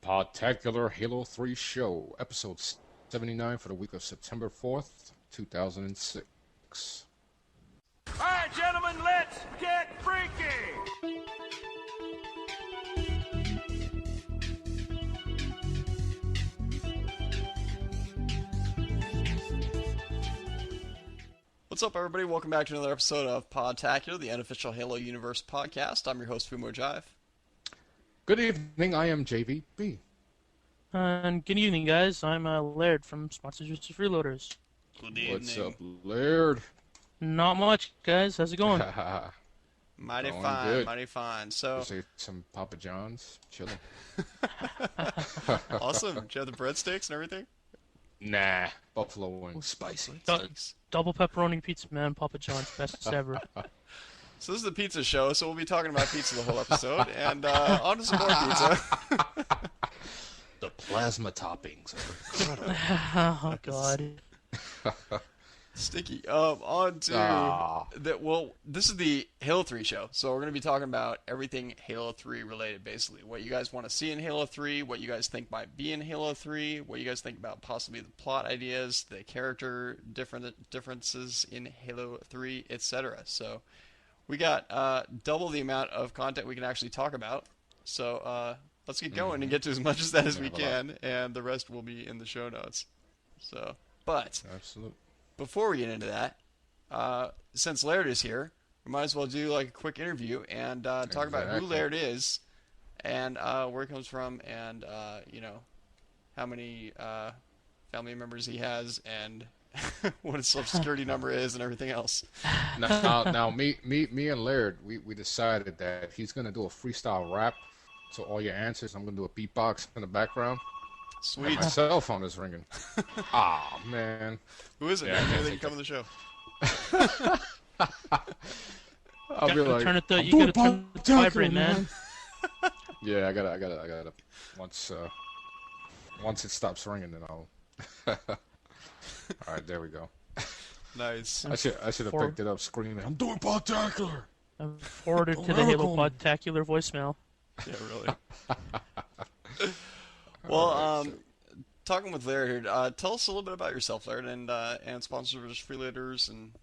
Podtacular Halo 3 Show, episode 79 for the week of September 4th, 2006. All right, gentlemen, let's get freaky! What's up, everybody? Welcome back to another episode of Podtacular, the unofficial Halo Universe podcast. I'm your host, Jive. Good evening, I am JVB. And good evening, guys. I'm Laird from Sponsors vs. Freeloaders. Good evening. What's up, Laird? Not much, guys. How's it going? Mighty Going fine, good. mighty fine. So, Just ate some Papa John's, chilling. awesome. Did you have the breadsticks and everything? Nah, buffalo wings, spicy. Thanks. Double pepperoni pizza, man. Papa John's, best ever. So this is the pizza show, so we'll be talking about pizza the whole episode, and on to some more pizza. The plasma toppings are incredible. Oh, God. Sticky. On to this is the Halo 3 show, so we're going to be talking about everything Halo 3 related, basically. What you guys want to see in Halo 3, what you guys think might be in Halo 3, what you guys think about possibly the plot ideas, the character differences in Halo 3, etc. So we got double the amount of content we can actually talk about. So let's get going and get to as much of that as we can, and the rest will be in the show notes. So, but Absolutely. before we get into that, since Laird is here, we might as well do like a quick interview and talk about who Laird is, and where he comes from, and how many family members he has, and what his social security number is, and everything else. Now, me and Laird, we decided that he's gonna do a freestyle rap. So all your answers, I'm gonna do a beatbox in the background. Sweet. My cell phone is ringing. Ah, man. Who is it? Yeah, Maybe they can come on the show. I'll be like, turn it I'm you doing gotta turn it to vibrate, man. Yeah, I gotta. Once it stops ringing, then I'll. All right, there we go. Nice. I should have picked it up, screaming, "I'm doing Podtacular!" I'm forwarded to the Halo Podtacular voicemail. Yeah, really. Well, talking with Laird here, tell us a little bit about yourself, Laird, and Sponsors vs. Freeloaders and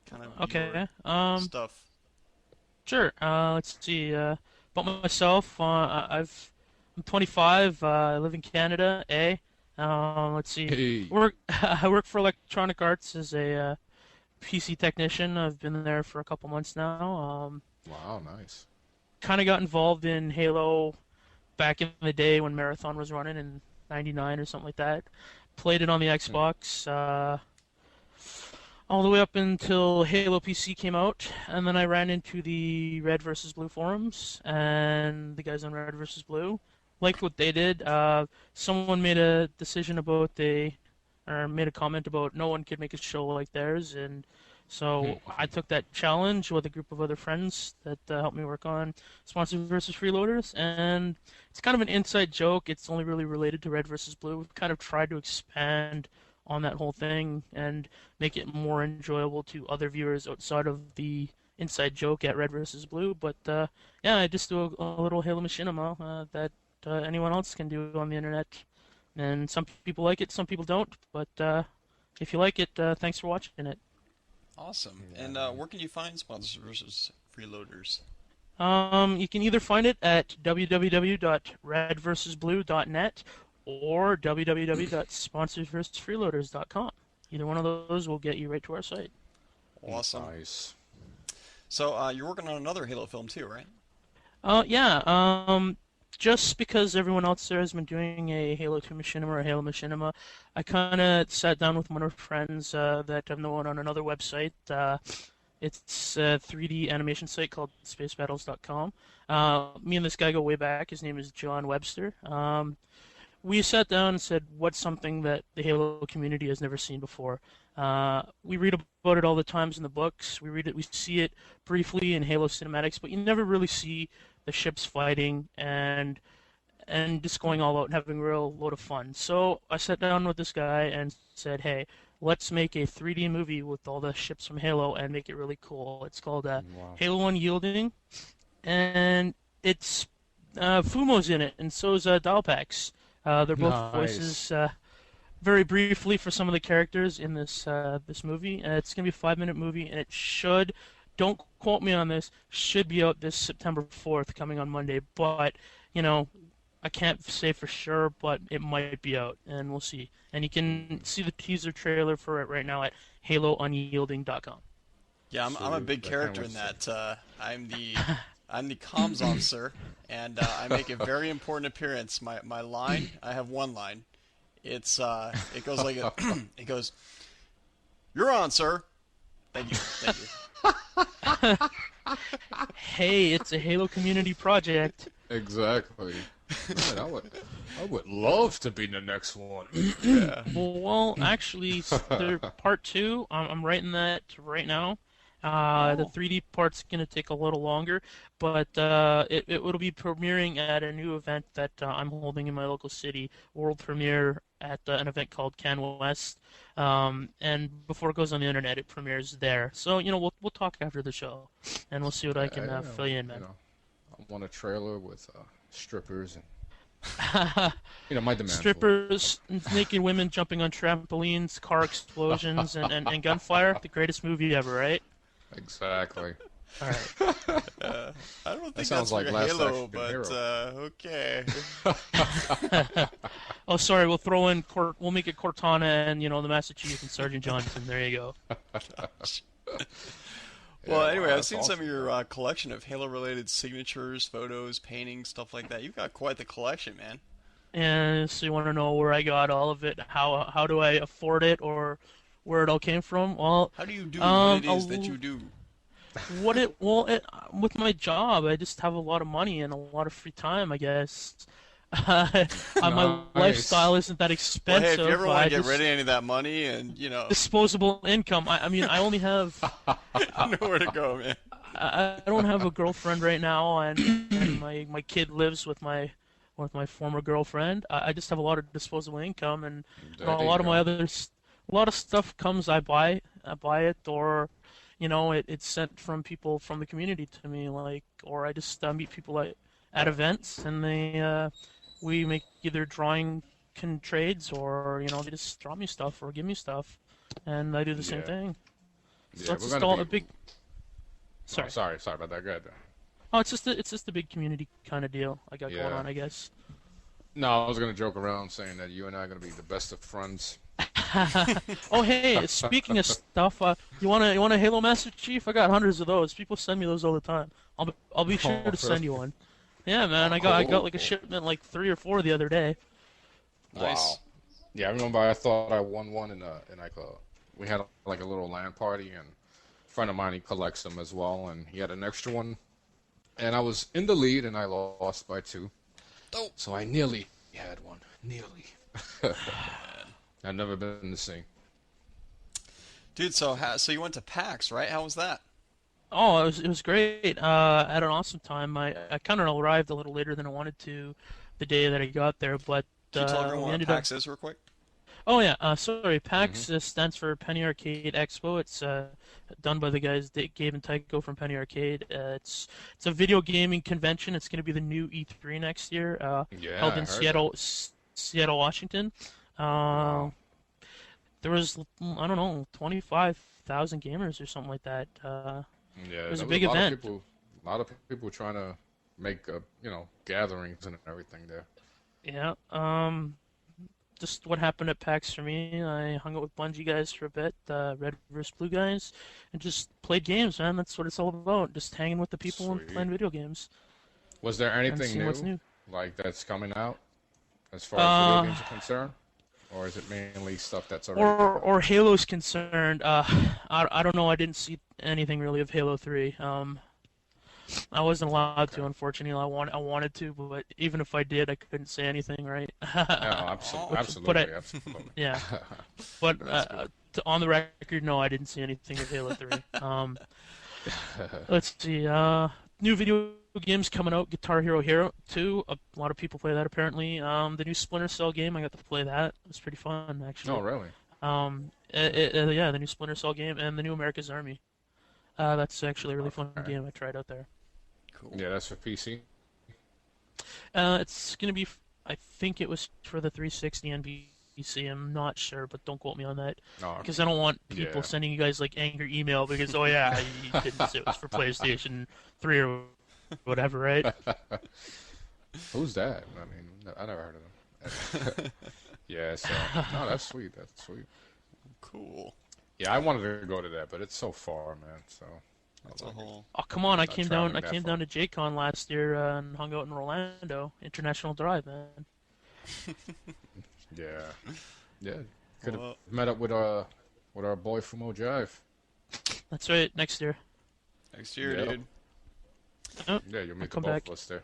kind of your stuff. Sure. Let's see. About myself, I'm 25. I live in Canada. Let's see. Hey. I work for Electronic Arts as a PC technician. I've been there for a couple months now. Wow, nice. Kind of got involved in Halo back in the day when Marathon was running in '99 or something like that. Played it on the Xbox all the way up until Halo PC came out, and then I ran into the Red vs. Blue forums, and the guys on Red vs. Blue liked what they did. Someone made a decision about made a comment about no one could make a show like theirs, and so I took that challenge with a group of other friends that helped me work on Sponsors vs. Freeloaders, and it's kind of an inside joke. It's only really related to Red vs. Blue. We've kind of tried to expand on that whole thing and make it more enjoyable to other viewers outside of the inside joke at Red vs. Blue. But yeah, I just do a little Halo machinima that anyone else can do on the internet. And some people like it, some people don't. But if you like it, thanks for watching it. Awesome. And where can you find Sponsors vs. Freeloaders? You can either find it at www.redversusblue.net or www.sponsorsversusfreeloaders.com. Either one of those will get you right to our site. Awesome. Nice. So you're working on another Halo film too, right? Yeah. Just because everyone else there has been doing a Halo 2 machinima or a Halo machinima, I kind of sat down with one of my friends that I've known on another website. It's a 3D animation site called spacebattles.com. Me and this guy go way back. His name is John Webster. We sat down and said, what's something that the Halo community has never seen before? We read about it all the times in the books. We read it, we see it briefly in Halo cinematics, but you never really see the ships fighting and just going all out and having a real load of fun. So I sat down with this guy and said, hey, let's make a 3D movie with all the ships from Halo and make it really cool. It's called Halo 1 Yielding, and it's Fumo's in it, and so is Dalpax. They're both Nice. voices, very briefly for some of the characters in this movie. It's gonna be a 5-minute movie, and it should, don't quote me on this, should be out this September 4th, coming on Monday. But I can't say for sure, but it might be out, and we'll see. And you can see the teaser trailer for it right now at HaloUnyielding.com. Yeah, I'm a big Sweet. I can't character wait in to see. that. I'm the comms officer, and I make a very important appearance. My line, I have one line. It goes like it goes, "You're on, sir." Thank you. Hey, it's a Halo community project. Exactly. Man, I would love to be in the next one. Yeah. Well, actually, part 2, I'm writing that right now. The 3D part's going to take a little longer, but it'll be premiering at a new event that I'm holding in my local city, world premiere at an event called Can West. And before it goes on the internet, it premieres there. So, we'll talk after the show, and we'll see what I can fill you in, man. I want a trailer with strippers and my demand. Strippers, naked women jumping on trampolines, car explosions, and gunfire. The greatest movie ever, right? Exactly. All right. I don't think sounds that's like your Last Halo, Action but Hero. okay. Oh, sorry. We'll throw in we'll make it Cortana and the Master Chief and Sergeant Johnson. There you go. Well, Yeah, anyway, wow, I've that's seen awesome. some of your collection of Halo-related signatures, photos, paintings, stuff like that. You've got quite the collection, man. And so you want to know where I got all of it? How do I afford it, or where it all came from? Well, How do you do what it is a that l- you do? with my job, I just have a lot of money and a lot of free time, I guess. My Nice. lifestyle isn't that Well, expensive. hey, if you ever want I to get just- rid of any of that money and, disposable income. I mean, I only have. nowhere to go, man. I don't have a girlfriend right now, and my kid lives with my former girlfriend. I just have a lot of disposable income, and There a you lot of my go. a lot of stuff comes. I buy it, or it's sent from people from the community to me, or I just meet people at events, and we make either drawing trades, or they just draw me stuff or give me stuff, and I do the same Yeah. thing. Yeah, So it's we're just gonna all be. a big. Sorry. Oh, sorry about that. Go ahead. Oh, it's just a big community kind of deal I got going Yeah. on, I guess. No, I was gonna joke around saying that you and I are gonna be the best of friends. Oh, hey, speaking of stuff, you want a Halo Master Chief? I got hundreds of those. People send me those all the time. I'll be sure Oh, to send you one. Yeah, man, I got like a cool. shipment like 3 or 4 the other day. Nice. Wow. Yeah, I remember I thought I won one in we had like a little LAN party, and a friend of mine, he collects them as well, and he had an extra one, and I was in the lead and I lost by 2. Oh. So I nearly had one. Nearly. I've never been the same. Dude, so you went to PAX, right? How was that? Oh, it was great. I had an awesome time. I kind of arrived a little later than I wanted to, the day that I got there, but Can you tell we everyone what ended up. PAX is real quick? Oh yeah, sorry. PAX stands for Penny Arcade Expo. It's done by the guys Gabe and Tycho from Penny Arcade. It's a video gaming convention. It's going to be the new E3 next year. Yeah, Held I in heard Seattle, Washington. There was, I don't know, 25,000 gamers or something like that. Yeah, it was a there big a lot event. Of people, a lot of people trying to make gatherings and everything there. Yeah. Just what happened at PAX for me. I hung out with Bungie guys for a bit, Red vs. Blue guys, and just played games, man. That's what it's all about. Just hanging with the people and Sweet. playing video games. Was there And anything seeing what's new, new. like that's coming out as far as video games are concerned, or is it mainly stuff that's already Or Halo's concerned, I don't know. I didn't see anything really of Halo 3. I wasn't allowed to, unfortunately. I wanted to, but even if I did, I couldn't say anything, right? No, absolutely, But absolutely. Yeah. But on the record, no, I didn't see anything of Halo 3. Let's see. New video games coming out. Guitar Hero 2. A lot of people play that apparently. The new Splinter Cell game. I got to play that. It was pretty fun, actually. Oh, really? Yeah, the new Splinter Cell game and the new America's Army. That's actually a really fun Okay. game. I tried out there. Cool. Yeah, that's for PC. It's gonna be I think it was for the 360 NBC. I'm not sure, but don't quote me on that No, because I don't want people yeah. sending you guys like angry email because oh yeah, you didn't say it was for PlayStation 3 or whatever, right? Who's that? I mean, I never heard of them. Yeah, so no, that's sweet. That's sweet. Cool. Yeah, I wanted to go to that, but it's so far, man. So That's a whole. Oh come on! I Not came traveling down. I that came far. down to JCon last year and hung out in Orlando International Drive, man. yeah, yeah. Could have Well, met up with our boy from Jive. That's right. Next year. next year, Yeah. dude. Oh, Yeah, you'll meet the come both back. of us there.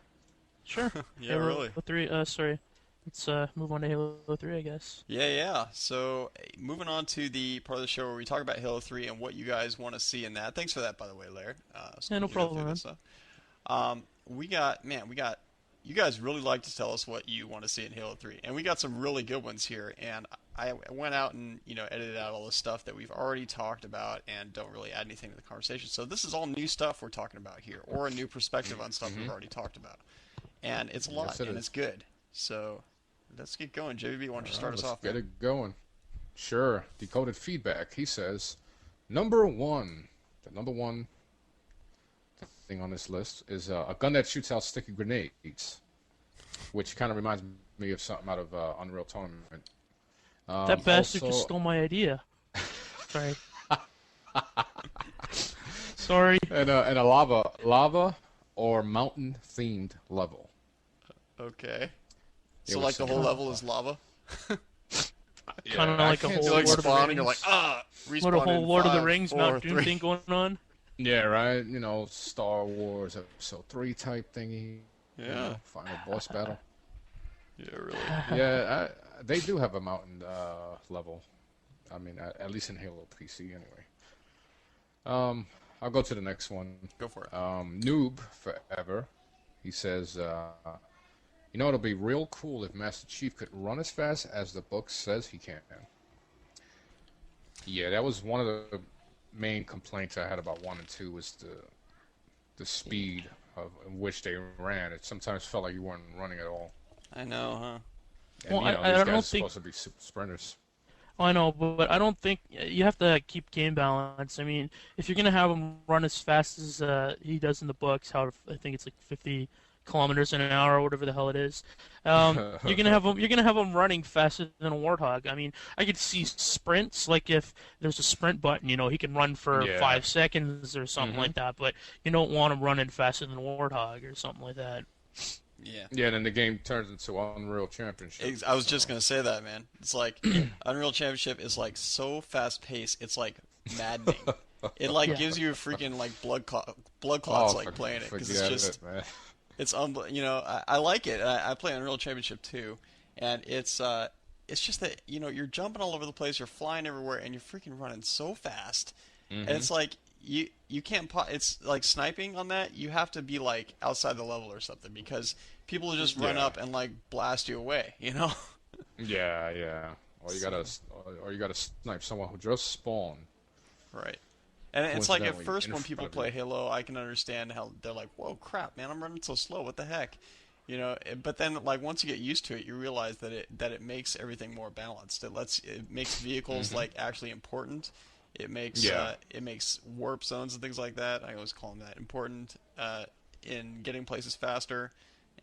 sure. Yeah, Halo really. 3. Sorry. Let's move on to Halo 3, I guess. Yeah. So, moving on to the part of the show where we talk about Halo 3 and what you guys want to see in that. Thanks for that, by the way, Laird. Yeah, no Scrolling problem, through man. this stuff. You guys really like to tell us what you want to see in Halo 3, and we got some really good ones here. And I went out and edited out all the stuff that we've already talked about and don't really add anything to the conversation. So this is all new stuff we're talking about here, or a new perspective on stuff we've already talked about, and it's a lot Yes, it and is. it's good. So let's get going. JVB, why don't you start us Let's off? get Man? it going. Sure. Decoded feedback. He says, number one, the number one thing on this list is a gun that shoots out sticky grenades, which kind of reminds me of something out of Unreal Tournament. That bastard also, just stole my idea. Sorry. Sorry. and a lava or mountain themed level. Okay. It So was like the whole similar. level is lava. Kind of I like a can't whole say You like Lord of the spawn and Rings. you're like respawn What a whole in Lord of the 5, Rings 4, Mount Doom 3. thing going on. Yeah, right. Star Wars Episode 3 type thingy. Yeah. Final boss battle. Yeah, really. Yeah, they do have a mountain level. I mean, at least in Halo PC, anyway. I'll go to the next one. Go for it. Noob Forever. He says, it'll be real cool if Master Chief could run as fast as the book says he can. Yeah, that was one of the main complaints I had about 1 and 2 was the speed of in which they ran. It sometimes felt like you weren't running at all. I know, huh? And, Well, I these don't guys are think- supposed to be super sprinters. Oh, I know, but I don't think you have to keep game balance. I mean, if you're gonna have him run as fast as he does in the books, how I think it's like 50 kilometers an hour or whatever the hell it is, you're gonna have him running faster than a warthog. I mean, I could see sprints like if there's a sprint button, he can run for Yeah. 5 seconds or something like that. But you don't want him running faster than a warthog or something like that. Yeah. Yeah, then the game turns into Unreal Championship. I was just gonna say that, man. It's like Unreal Championship is like so fast paced. It's like maddening. It like Yeah. gives you freaking like blood clots like for- playing it because it's forget just it, man. it's I like it. I play Unreal Championship too, and it's just that you're jumping all over the place, you're flying everywhere, and you're freaking running so fast, and it's like you can't. It's like sniping on that. You have to be like outside the level or something because people will just run Yeah. up and like blast you away. Yeah. Or you gotta snipe someone who just spawned. Right. And it's like at Coincidentally, first in when people front of play you. Halo, I can understand how they're like, "Whoa, crap, man, I'm running so slow. What the heck?" But then like once you get used to it, you realize that it makes everything more balanced. It makes vehicles like actually important. It makes Yeah. it makes warp zones and things like that. I always call them that important in getting places faster,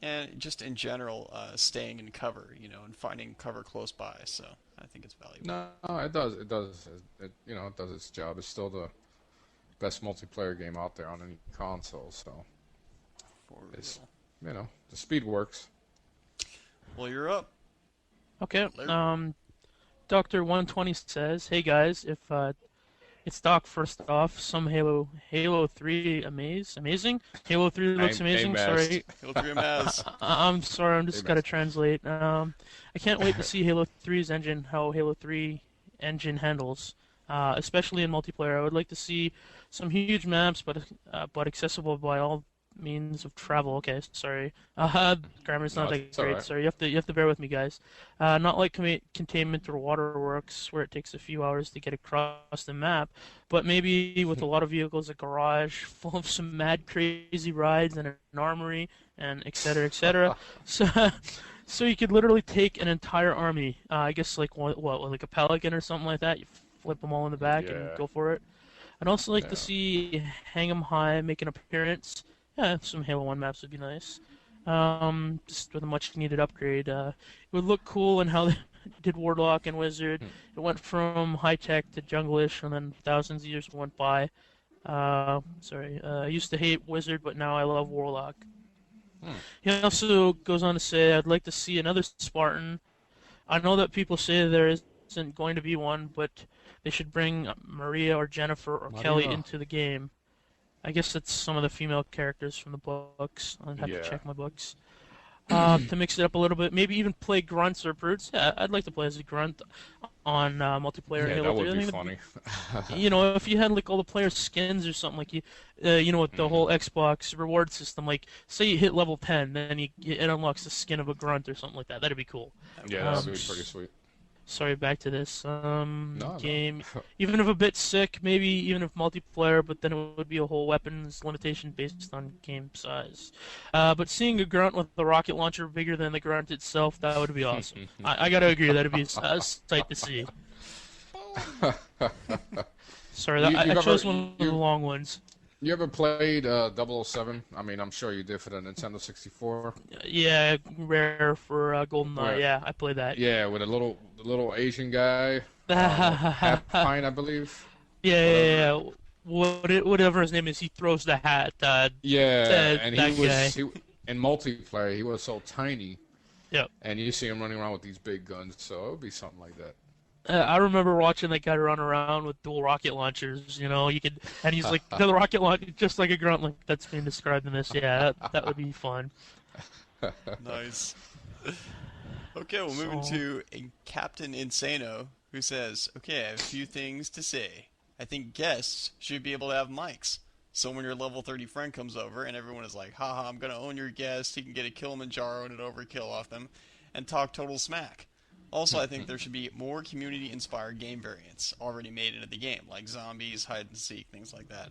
and just in general staying in cover, and finding cover close by. So I think it's valuable. No, it does. It does. It does its job. It's still the best multiplayer game out there on any console. So For it's real. the speed works. Well, you're up. Okay. Laird. Doctor 120 says, "Hey guys, if it's Doc first off, some Halo 3 amazing. Halo 3 looks amazing. Sorry, Halo 3 MS. I'm sorry. I'm just Hey, gotta man. translate. I can't wait to see Halo 3's engine, how Halo 3 engine handles, especially in multiplayer. I would like to see some huge maps, but accessible by all means of travel. Okay, sorry. Grammar's not No, that it's great. alright. Sorry, you have to bear with me, guys. Not like containment or waterworks, where it takes a few hours to get across the map, but maybe with a lot of vehicles, a garage full of some mad crazy rides and an armory and et cetera, et cetera. So you could literally take an entire army. I guess like what, like a pelican or something like that. You flip them all in the back and Yeah. go for it. I'd also like to Yeah. see Hang 'em High make an appearance. Yeah, some Halo 1 maps would be nice. Just with a much needed upgrade. It would look cool in how they did Warlock and Wizard. It went from high tech to junglish, and then thousands of years went by. I used to hate Wizard, but now I love Warlock. He also goes on to say, I'd like to see another Spartan. I know that people say there isn't going to be one, but they should bring Maria or Jennifer or Kelly Maria. into the game. I guess that's some of the female characters from the books. I'd have to Yeah. check my books. To mix it up a little bit, maybe even play grunts or brutes. Yeah, I'd like to play as a grunt on multiplayer Yeah, Halo that 3. would I be think funny. if you had like all the player skins or something like with the whole Xbox reward system, like say you hit level 10, then it unlocks the skin of a grunt or something like that. That'd be cool. Yeah, Um, that would be pretty sweet. Sorry, back to this No. game. Even if a bit sick, maybe even if multiplayer, but then it would be a whole weapons limitation based on game size. But seeing a grunt with a rocket launcher bigger than the grunt itself, that would be awesome. I gotta agree, that'd be a sight to see. Sorry, I chose one of the long ones. You ever played 007? I mean, I'm sure you did for the Nintendo 64. Yeah, rare for GoldenEye. Where- Yeah, I played that. Yeah, with the little Asian guy, Pine, I believe. Yeah. Whatever his name is, he throws the hat. Yeah, and that he was guy. in multiplayer. He was so tiny, Yep. and you see him running around with these big guns. So it would be something like that. I remember watching that guy run around with dual rocket launchers. And he's like the rocket launcher, just like a grunt, like that's being described in this. Yeah, that would be fun. Nice. Okay, we'll move into Captain Insano, who says, okay, I have a few things to say. I think guests should be able to have mics. So when your level 30 friend comes over and everyone is like, haha, I'm going to own your guest, he can get a Kilimanjaro and an overkill off them, and talk total smack. Also, I think there should be more community-inspired game variants already made into the game, like zombies, hide-and-seek, things like that.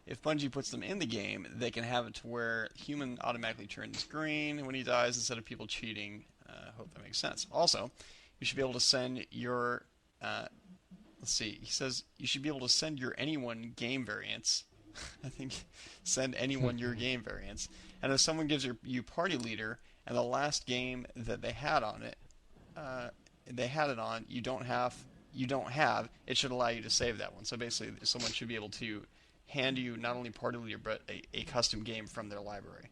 If Bungie puts them in the game, they can have it to where human automatically turns green when he dies instead of people cheating. Hope that makes sense. Also, you should be able to send your... he says you should be able to send your anyone game variants. I think send anyone your game variants. And if someone gives you party leader, and the last game that they had on it, you don't have, it should allow you to save that one. So basically, someone should be able to hand you not only party leader, but a custom game from their library.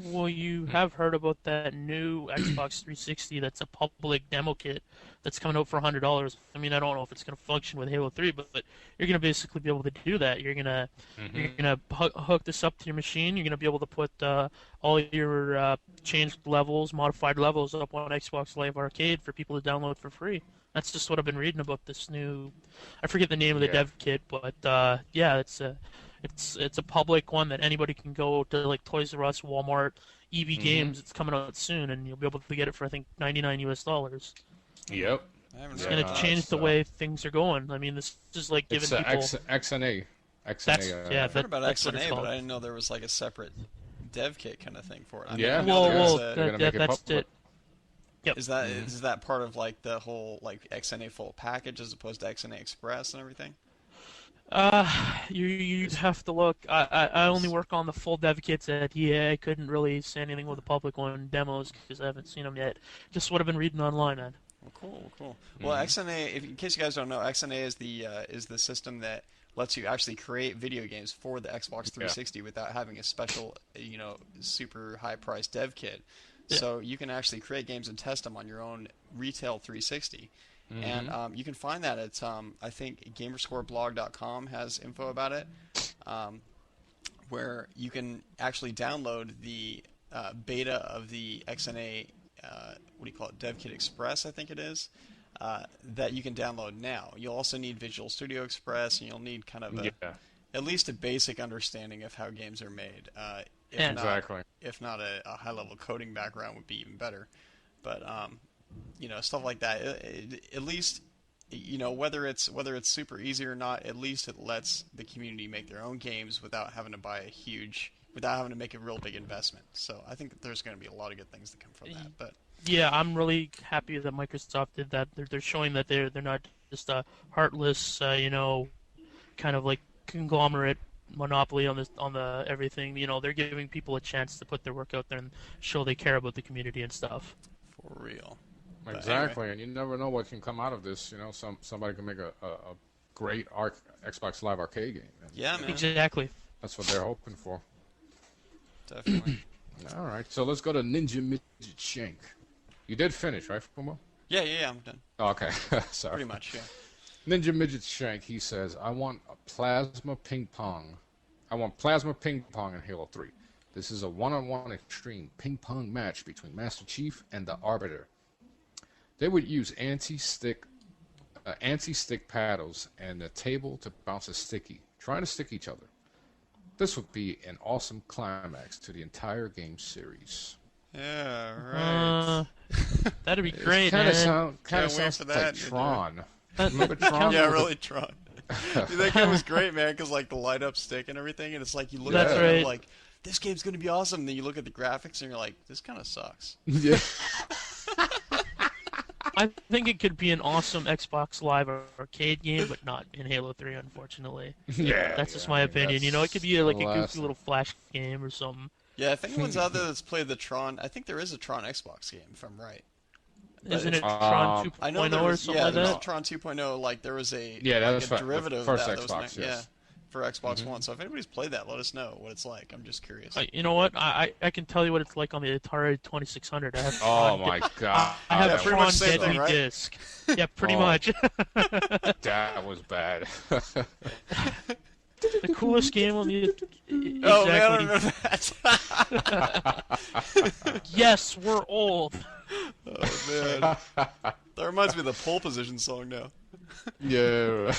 Well, you have heard about that new Xbox 360 that's a public demo kit that's coming out for $100. I mean, I don't know if it's going to function with Halo 3, but you're going to basically be able to do that. You're going to hook this up to your machine. You're going to be able to put all your changed levels, modified levels up on Xbox Live Arcade for people to download for free. That's just what I've been reading about this new... I forget the name of the dev kit, but yeah, it's a public one that anybody can go to, like Toys R Us, Walmart, EB Games. It's coming out soon, and you'll be able to get it for I think $99 US. Yep. It's going to change the way things are going. I mean, this is like giving people. XNA. I've heard about that's what it's XNA, called. but I didn't know there was like a separate dev kit kind of thing for it. I Yeah. mean, I know Well, there's They're gonna make it that's public. it. Yep. is that part of like the whole like XNA full package as opposed to XNA Express and everything? You have to look. I only work on the full dev kits at EA. I couldn't really say anything with the public one demos because I haven't seen them yet. Just what I've been reading online, man. Well, cool. Well, XNA, in case you guys don't know, XNA is the system that lets you actually create video games for the Xbox 360 without having a special, super high-priced dev kit. Yeah. So you can actually create games and test them on your own retail 360. And you can find that at, I think, gamerscoreblog.com has info about it, where you can actually download the beta of the XNA, DevKit Express, I think it is, that you can download now. You'll also need Visual Studio Express, and you'll need kind of at least a basic understanding of how games are made. If not a high-level coding background would be even better. But stuff like that. At least, whether it's super easy or not, at least it lets the community make their own games without having to without having to make a real big investment. So I think that there's going to be a lot of good things that come from that. But Yeah, I'm really happy that Microsoft did that. They're showing that they're not just a heartless, kind of like conglomerate monopoly on the everything. They're giving people a chance to put their work out there and show they care about the community and stuff. For real. But Exactly, anyway. and you never know what can come out of this. Somebody can make a great Xbox Live Arcade game. And Yeah, man. Exactly. that's what they're hoping for. Definitely. All right, so let's go to Ninja Midget Shank. You did finish, right, Fumo? Yeah, I'm done. Oh, okay, sorry. Pretty much, yeah. Ninja Midget Shank, he says, I want plasma ping pong in Halo 3. This is a one-on-one extreme ping pong match between Master Chief and the Arbiter. They would use anti-stick paddles and a table to bounce a sticky, trying to stick each other. This would be an awesome climax to the entire game series. Yeah, right. That'd be great, Kind man. of Can't wait sounds for like that, Tron. Remember Tron? Yeah, really, Tron. Dude, that game was great, man, because like the light up stick and everything, and it's like you look That's at it and right. you're like, this game's gonna be awesome. And then you look at the graphics and you're like, this kind of sucks. Yeah. I think it could be an awesome Xbox Live arcade game, but not in Halo 3, unfortunately. Yeah. That's just my opinion. It could be like a goofy last- little flash game or something. Yeah, if anyone's out there that's played the Tron, I think there is a Tron Xbox game, if I'm right. Isn't it Um, Tron I know 2.0 there or was, something yeah, like there's that? Tron 2.0. Like there was a Yeah, that like was a the derivative first of that. Xbox, that was yes. for Xbox One. So if anybody's played that, let us know what it's like. I'm just curious. You know what? I can tell you what it's like on the Atari 2600. I have Oh Tron my god. I have Yeah, a pretty Tron much the same Deadly thing, right? Disc. Yeah, pretty Oh. much. That was bad. The coolest game on the Oh man, I don't exactly. remember that. Yes, we're old. Oh man, that reminds me of the pole position song now. Yeah.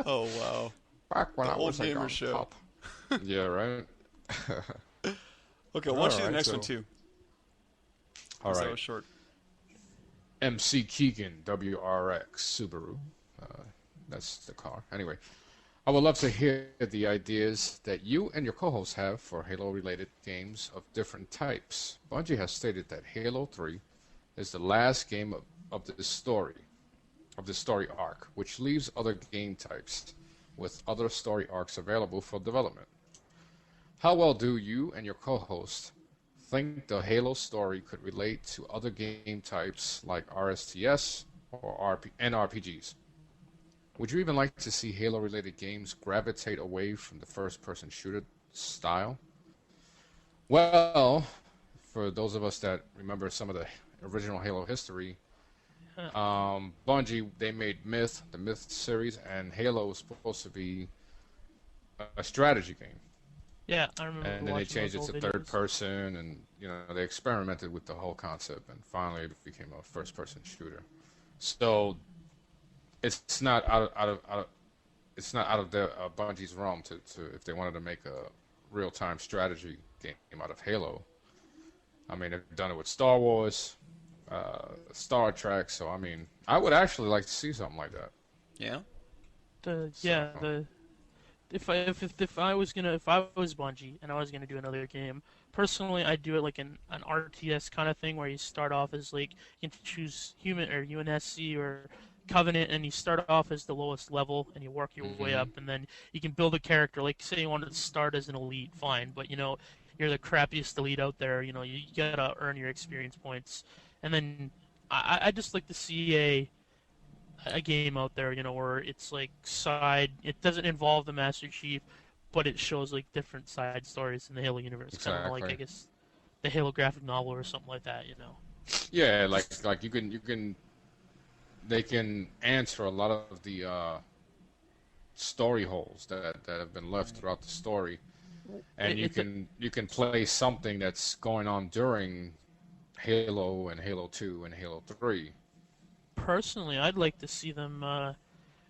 Oh wow. Back when The I old was a gamer young show. pup. Yeah, right. Okay, why don't you do the Alright, next so- one too? All 'cause That right. was short. MC Keegan, WRX Subaru. That's the car. Anyway, I would love to hear the ideas that you and your co-hosts have for Halo-related games of different types. Bungie has stated that Halo 3 is the last game of the story arc, which leaves other game types with other story arcs available for development. How well do you and your co-host think the Halo story could relate to other game types like RSTS or RPGs? Would you even like to see Halo-related games gravitate away from the first-person shooter style? Well, for those of us that remember some of the original Halo history, Bungie, they made the Myth series, and Halo was supposed to be a strategy game. Yeah, I remember. And then they watching changed it those to old third videos. person, and they experimented with the whole concept, and finally it became a first-person shooter. So it's not out of the Bungie's realm to if they wanted to make a real-time strategy game out of Halo. I mean, they've done it with Star Wars, Star Trek. So I mean, I would actually like to see something like that. Yeah. If I was Bungie and I was gonna do another game, personally I'd do it like an RTS kind of thing where you start off as like you can choose human or UNSC or Covenant, and you start off as the lowest level and you work your way up, and then you can build a character. Like say you wanted to start as an elite, fine, but you're the crappiest elite out there. You gotta earn your experience points, and then I just like to see a game out there, where it's like it doesn't involve the Master Chief, but it shows like different side stories in the Halo universe, kind of like I Exactly. guess the Halo graphic novel or something like that, Yeah, like they can answer a lot of the story holes that have been left throughout the story, and you can play something that's going on during Halo and Halo 2 and Halo 3. Personally, I'd like to see them,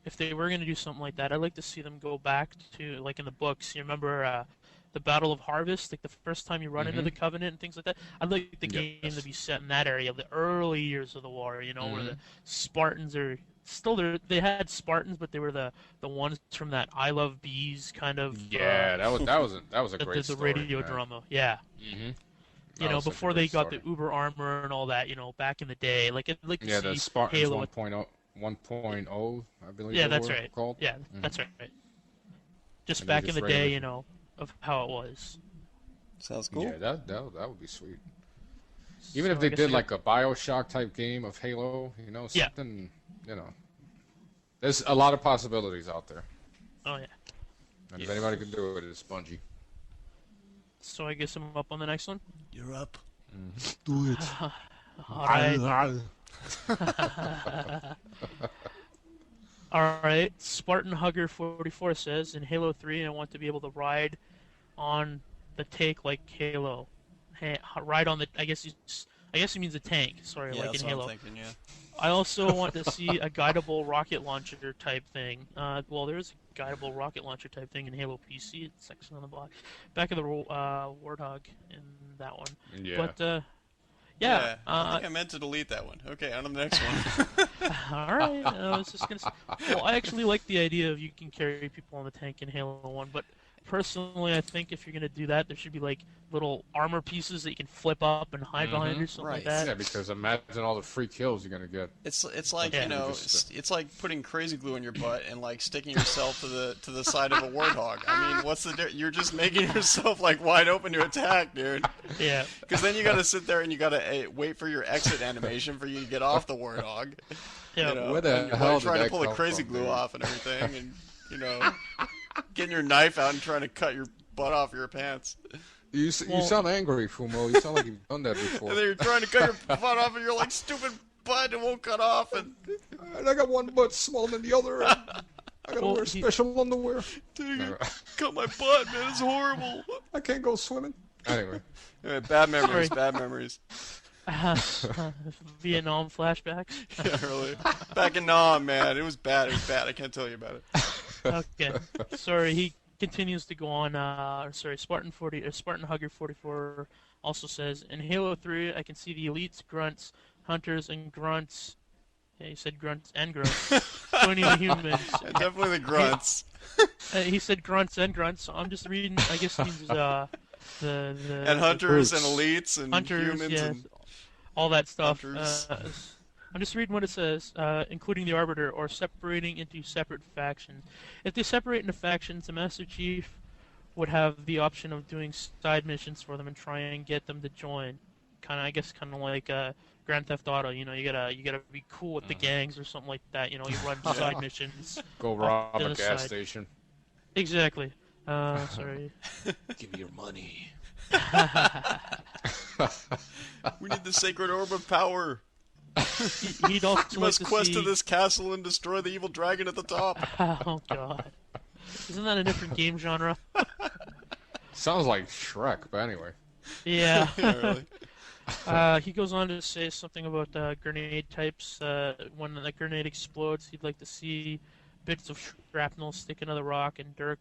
if they were going to do something like that, I'd like to see them go back to, like in the books, you remember the Battle of Harvest, like the first time you run into the Covenant and things like that? I'd like the game to be set in that area, the early years of the war, where the Spartans are still there. They had Spartans, but they were the ones from that I Love Bees kind of. Yeah, that was a great the story, radio man. drama. Yeah. You Oh, know, such a before great they got the story. Uber armor and all that. You know, back in the day. Like I'd like to Yeah, the see Spartans Halo. 1.0, I believe Yeah, they that's were right. called. Yeah, Mhm. that's right. Just And they back in just the day, regularly. you know, of how it was. Sounds cool. Yeah, that would be sweet. Even if So I they guess I did got. like a BioShock type game of Halo, Yeah. something, you know, there's a lot of possibilities out there. Oh yeah. And if anybody can do it, it's Bungie. So I guess I'm up on the next one. You're up. Do it. All right. All right. Spartan Hugger 44 says in Halo 3, I want to be able to ride on the tank like Halo. Ride on the. I guess he means a tank. Sorry, Yeah, like that's in what Halo. I'm thinking. Yeah. I also want to see a guidable rocket launcher type thing. Well, there is a guidable rocket launcher type thing in Halo PC. It's section on the block, back of the Warthog in that one. Yeah. But yeah. I think I meant to delete that one. Okay, on to the next one. All right. I was just gonna say. Well, I actually like the idea of you can carry people on the tank in Halo 1, but personally, I think if you're gonna do that, there should be like little armor pieces that you can flip up and hide behind or something like Right. that. Yeah, because imagine all the free kills you're gonna get. It's like Yeah. it's like putting crazy glue in your butt and like sticking yourself to the side of a warthog. I mean, what's the you're just making yourself like wide open to attack, dude. Yeah. Because then you gotta sit there and you gotta wait for your exit animation for you to get off the warthog. Yeah. You know, Where the and you're hell like did trying to that pull the come crazy from, glue dude? off and everything, and getting your knife out and trying to cut your butt off your pants. You sound angry, Fumo. You sound like you've done that And before. then you're trying to cut your butt off, and you're like, stupid butt, it won't cut off. And And I got one butt smaller than the other. And I gotta Well, wear special underwear. dang it, cut my butt, man, it's horrible. I can't go swimming. Anyway. Anyway, bad memories, Sorry. bad memories. Vietnam flashbacks. Yeah, really. Back in Nam, man, it was bad. It was bad. I can't tell you about it. Okay. Sorry, he continues to go on. Spartan Hugger 44 also says in Halo 3, I can see the elites, grunts, hunters, and grunts. Yeah, he said grunts and grunts. Joining the humans. And definitely the grunts. He said grunts and grunts. So I'm just reading. I guess it means the And hunters brutes. and elites and hunters, humans yeah, and all that stuff. hunters. I'm just reading what it says, including the Arbiter, or separating into separate factions. If they separate into factions, the Master Chief would have the option of doing side missions for them and try and get them to join. I guess, kind of like Grand Theft Auto. You know, you gotta be cool with the gangs or something like that. You know, you run side missions. Go off rob to a the gas side. station. Exactly. Sorry. Give me your money. we need the sacred orb of power. He'd also You like must to quest see... to this castle and destroy the evil dragon at the top. Oh god. Isn't that a different game genre? Sounds like Shrek, but anyway. Yeah. Yeah, really. He goes on to say something about grenade types. When the grenade explodes, he'd like to see bits of shrapnel sticking to the rock and dirt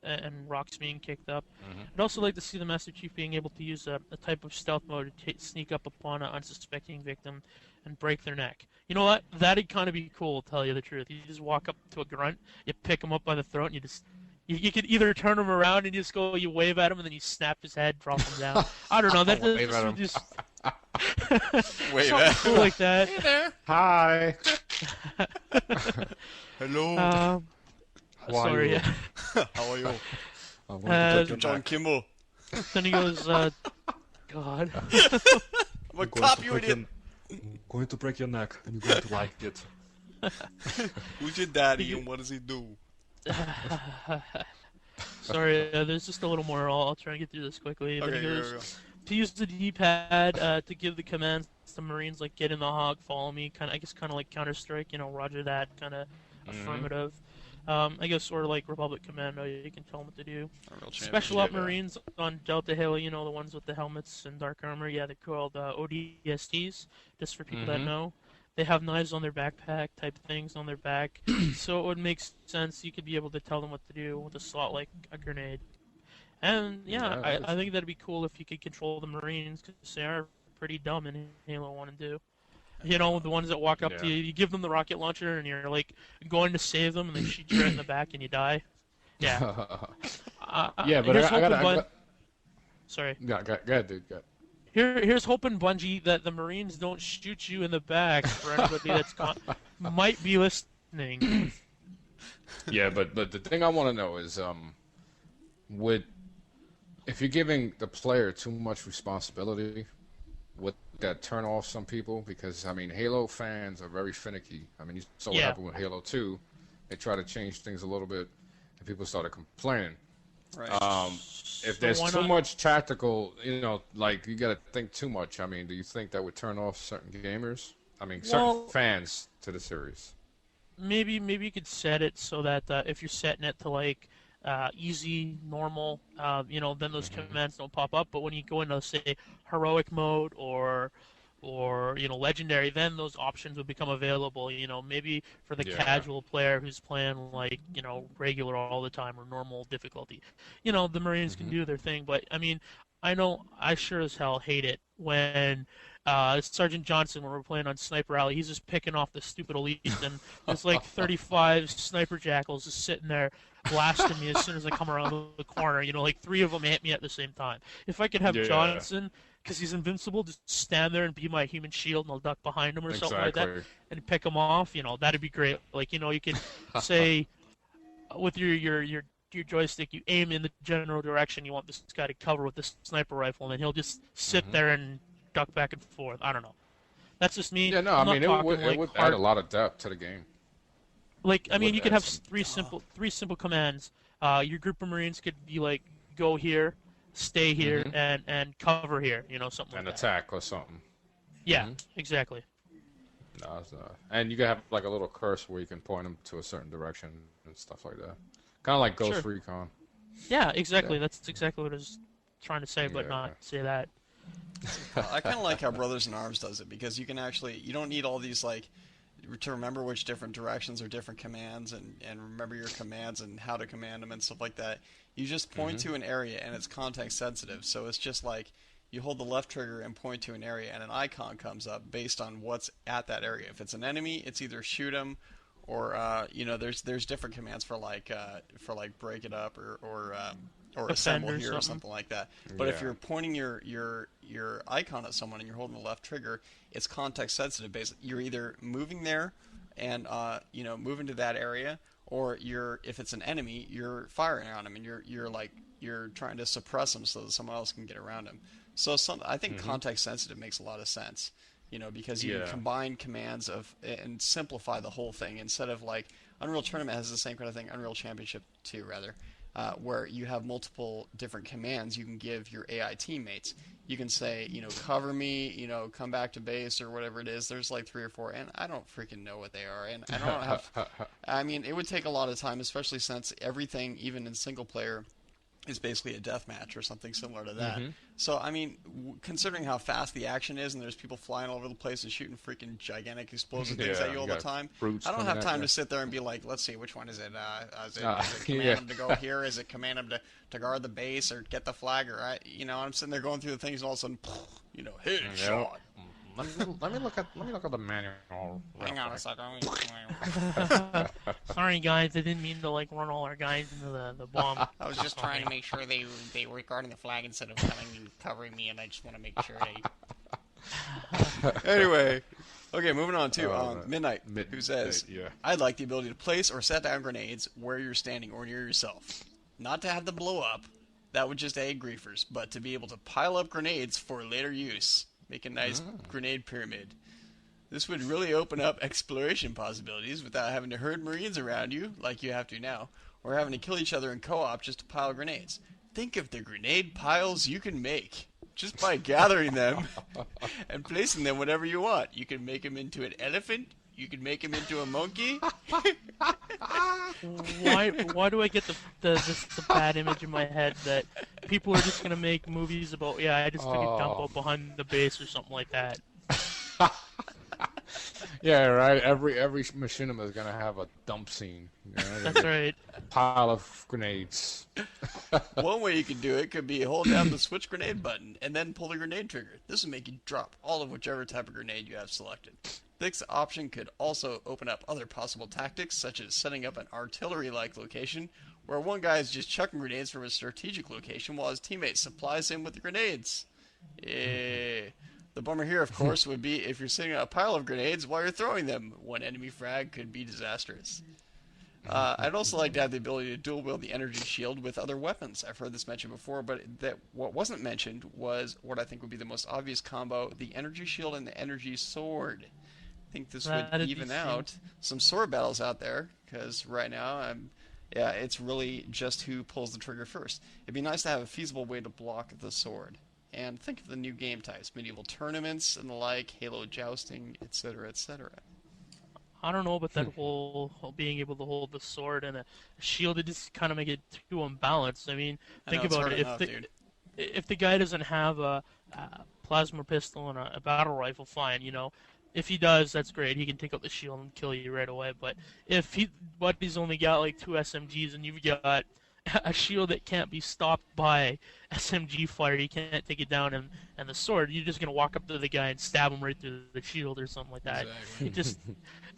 and rocks being kicked up. I'd also like to see the Master Chief being able to use a type of stealth mode to sneak up upon an unsuspecting victim and break their neck. You know what? That'd kind of be cool, to tell you the truth. You just walk up to a grunt, you pick him up by the throat, and you just... You could either turn him around and just go, you wave at him, and then you snap his head, drop him down. I don't know. That Wave at him. just Wave something at cool like that. Hey there. Hi. Hello. Um, How are sorry. you? How are you? I want to take your John neck. Kimball. Then he goes, God. I'm a I'm going cop, to you break idiot. I'm going to break your neck, and you're going to like it. Who's your daddy and what does he do? Sorry, there's just a little more. I'll try and get through this quickly. Then Okay, he here goes, we go. to use the D-pad to give the commands to Marines, like get in the hog, follow me, kind of like Counter-Strike, you know, Roger that, kind of affirmative. I guess sort of like Republic Commando, you can tell them what to do. A real champion. Special Op Marines on Delta Halo, you know, the ones with the helmets and dark armor, yeah, they're called ODSTs, just for people that know. They have knives on their backpack, type things on their back, so it would make sense you could be able to tell them what to do with a slot like a grenade. And yeah, Yeah, I think that'd be cool if you could control the Marines, because they are pretty dumb in Halo 1 and 2. You know, the ones that walk up to Yeah. you, you give them the rocket launcher, and you're like going to save them, and they shoot you right in the back, and you die. Yeah. Yeah, but here's I gotta, hoping, bud. Sorry. Yeah, go ahead, dude. Go ahead. Here's hoping, Bungie, that the Marines don't shoot you in the back for anybody that's might be listening. Yeah, but the thing I want to know is, would if you're giving the player too much responsibility, would that turn off some people? Because I mean, Halo fans are very finicky. I mean, you saw what happened with Halo 2. They tried to change things a little bit, and people started complaining. Right. If there's too much tactical, like you got to think too much. I mean, do you think that would turn off certain gamers? I mean, certain fans to the series. Maybe you could set it so that if you're setting it to like easy, normal, then those commands don't pop up. But when you go into, say, heroic mode or legendary, then those options would become available. Maybe for the casual player who's playing like regular all the time or normal difficulty. The Marines can do their thing, but I mean, I know I sure as hell hate it when Sergeant Johnson, when we're playing on Sniper Alley, he's just picking off the stupid elite, and there's like 35 sniper jackals just sitting there blasting me as soon as I come around the corner. Like 3 of them hit me at the same time. If I could have Johnson, because he's invincible, just stand there and be my human shield, and I'll duck behind him or something like that, and pick him off. That'd be great. Like you could say with your joystick, you aim in the general direction you want this guy to cover with this sniper rifle, and then he'll just sit there and duck back and forth. I don't know. That's just me. Yeah, no, I mean, it would add a lot of depth to the game. Like, I mean, you could have three simple commands. Your group of Marines could be like, go here, stay here, and cover here. Something like that. And attack or something. Yeah, exactly. No, it's not. And you can have like a little curse where you can point them to a certain direction and stuff like that. Kind of like Ghost Recon. Yeah, exactly. Yeah. That's exactly what I was trying to say, but not say that. I kind of like how Brothers in Arms does it, because you don't need all these like to remember which different directions or different commands and remember your commands and how to command them and stuff like that. You just point to an area and it's context sensitive, so it's just like you hold the left trigger and point to an area and an icon comes up based on what's at that area. If it's an enemy, it's either shoot them or there's different commands for like break it up or assemble here or something like that. But if you're pointing your icon at someone and you're holding the left trigger, it's context sensitive. Basically, you're either moving there and moving to that area, or if it's an enemy, you're firing on them and you're trying to suppress them so that someone else can get around them. So I think context sensitive makes a lot of sense. Because you can combine commands and simplify the whole thing, instead of like Unreal Tournament has the same kind of thing, Unreal Championship 2 rather, where you have multiple different commands you can give your AI teammates. You can say, cover me, come back to base or whatever it is. There's like 3 or 4, and I don't freaking know what they are, and I don't have. I mean, it would take a lot of time, especially since everything, even in single player, is basically a deathmatch or something similar to that. So, I mean, considering how fast the action is and there's people flying all over the place and shooting freaking gigantic explosive things at you all the time, I don't have time to sit there and be like, let's see, which one is it? Is it command them to go here? Is it command them to guard the base or get the flag? Or I'm sitting there going through the things and all of a sudden, headshot. Let me look at the manual. Hang on a second. Sorry, guys. I didn't mean to run all our guys into the bomb. I was just trying to make sure they were guarding the flag instead of coming and covering me, and I just want to make sure they. Anyway, okay, moving on to Midnight, who says, I'd like the ability to place or set down grenades where you're standing or near yourself. Not to have them blow up. That would just aid griefers, but to be able to pile up grenades for later use. Make a nice grenade pyramid. This would really open up exploration possibilities without having to herd Marines around you, like you have to now, or having to kill each other in co-op just to pile grenades. Think of the grenade piles you can make just by gathering them and placing them whatever you want. You can make them into an elephant. You can make him into a monkey. Why do I get the bad image in my head that people are just gonna make movies about? Yeah, I just took a dump out behind the base or something like that. Yeah, right. Every machinima is gonna have a dump scene. That's right. Pile of grenades. One way you can do it could be hold down the switch grenade button and then pull the grenade trigger. This will make you drop all of whichever type of grenade you have selected. This option could also open up other possible tactics, such as setting up an artillery-like location, where one guy is just chucking grenades from a strategic location while his teammate supplies him with the grenades. The bummer here, of course, would be if you're sitting on a pile of grenades while you're throwing them. One enemy frag could be disastrous. I'd also like to have the ability to dual wield the energy shield with other weapons. I've heard this mentioned before, but what wasn't mentioned was what I think would be the most obvious combo: the energy shield and the energy sword. I think this would That'd be even sick. out some sword battles out there, because right now yeah, it's really just who pulls the trigger first. It'd be nice to have a feasible way to block the sword. And think of the new game types: medieval tournaments and the like, Halo jousting, etc., etc. I don't know about that whole being able to hold the sword and a shield. It just kind of make it too unbalanced. I mean, I think know, it's about hard it. enough, dude. If the guy doesn't have a plasma pistol and a battle rifle, fine. You know, if he does, that's great. He can take out the shield and kill you right away. But if he's only got like 2 SMGs and you've got a shield that can't be stopped by SMG fire, you can't take it down, and the sword, you're just gonna walk up to the guy and stab him right through the shield or something like that. Exactly. It just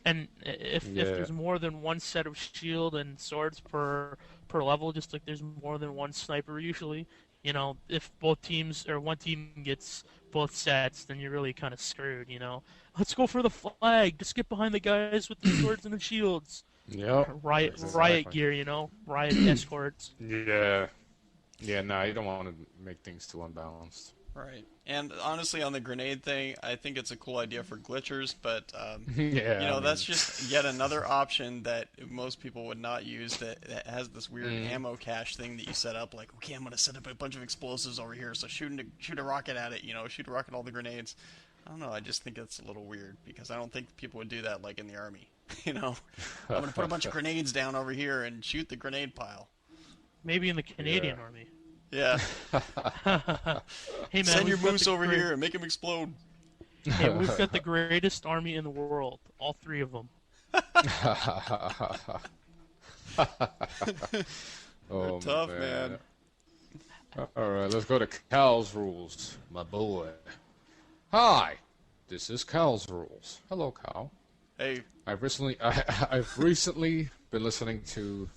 and if there's more than one set of shield and swords per level, just like there's more than one sniper usually, you know, if both teams or one team gets both sets, then you're really kind of screwed. You know, let's go for the flag. Just get behind the guys with the swords and the shields. Yep. Riot Exactly. gear, you know, riot escorts. Yeah. Yeah, nah, you don't want to make things too unbalanced. Right. And honestly, on the grenade thing, I think it's a cool idea for glitchers, but Yeah. you know, I mean, that's just yet another option that most people would not use that has this weird ammo cache thing that you set up. Like, okay, I'm going to set up a bunch of explosives over here, so shoot a rocket at it, you know, shoot a rocket at all the grenades. I don't know, I just think it's a little weird, because I don't think people would do that like in the army. You know, I'm going to put a bunch of grenades down over here and shoot the grenade pile. Maybe in the Canadian Yeah. army. Yeah. Hey man, Send your we've got moose the over great- here and make them explode. Hey, we've got the greatest army in the world. All 3 of them. oh, Tough, man. All right, let's go to Cal's rules, my boy. Hi, this is Cal's rules. Hello, Cal. Hey, I've recently been listening to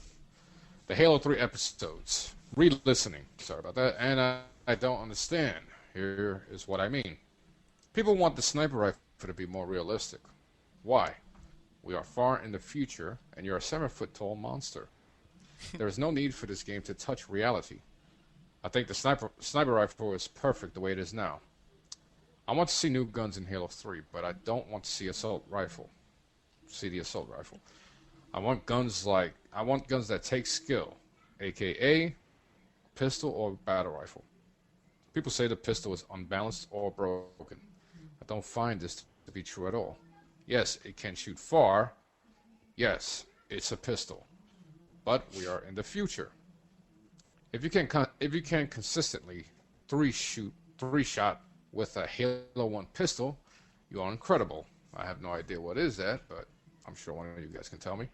the Halo 3 episodes. Re-listening, sorry about that, and I don't understand. Here is what I mean. People want the sniper rifle to be more realistic. Why? We are far in the future, and you're a 7-foot-tall monster. There is no need for this game to touch reality. I think the sniper rifle is perfect the way it is now. I want to see new guns in Halo 3, but I don't want to see the assault rifle. I want guns that take skill, aka pistol or battle rifle. People say the pistol is unbalanced or broken. I don't find this to be true at all. Yes, it can shoot far. Yes, it's a pistol. But we are in the future. If you can consistently three shot with a Halo 1 pistol, you are incredible. I have no idea what is that, but I'm sure one of you guys can tell me.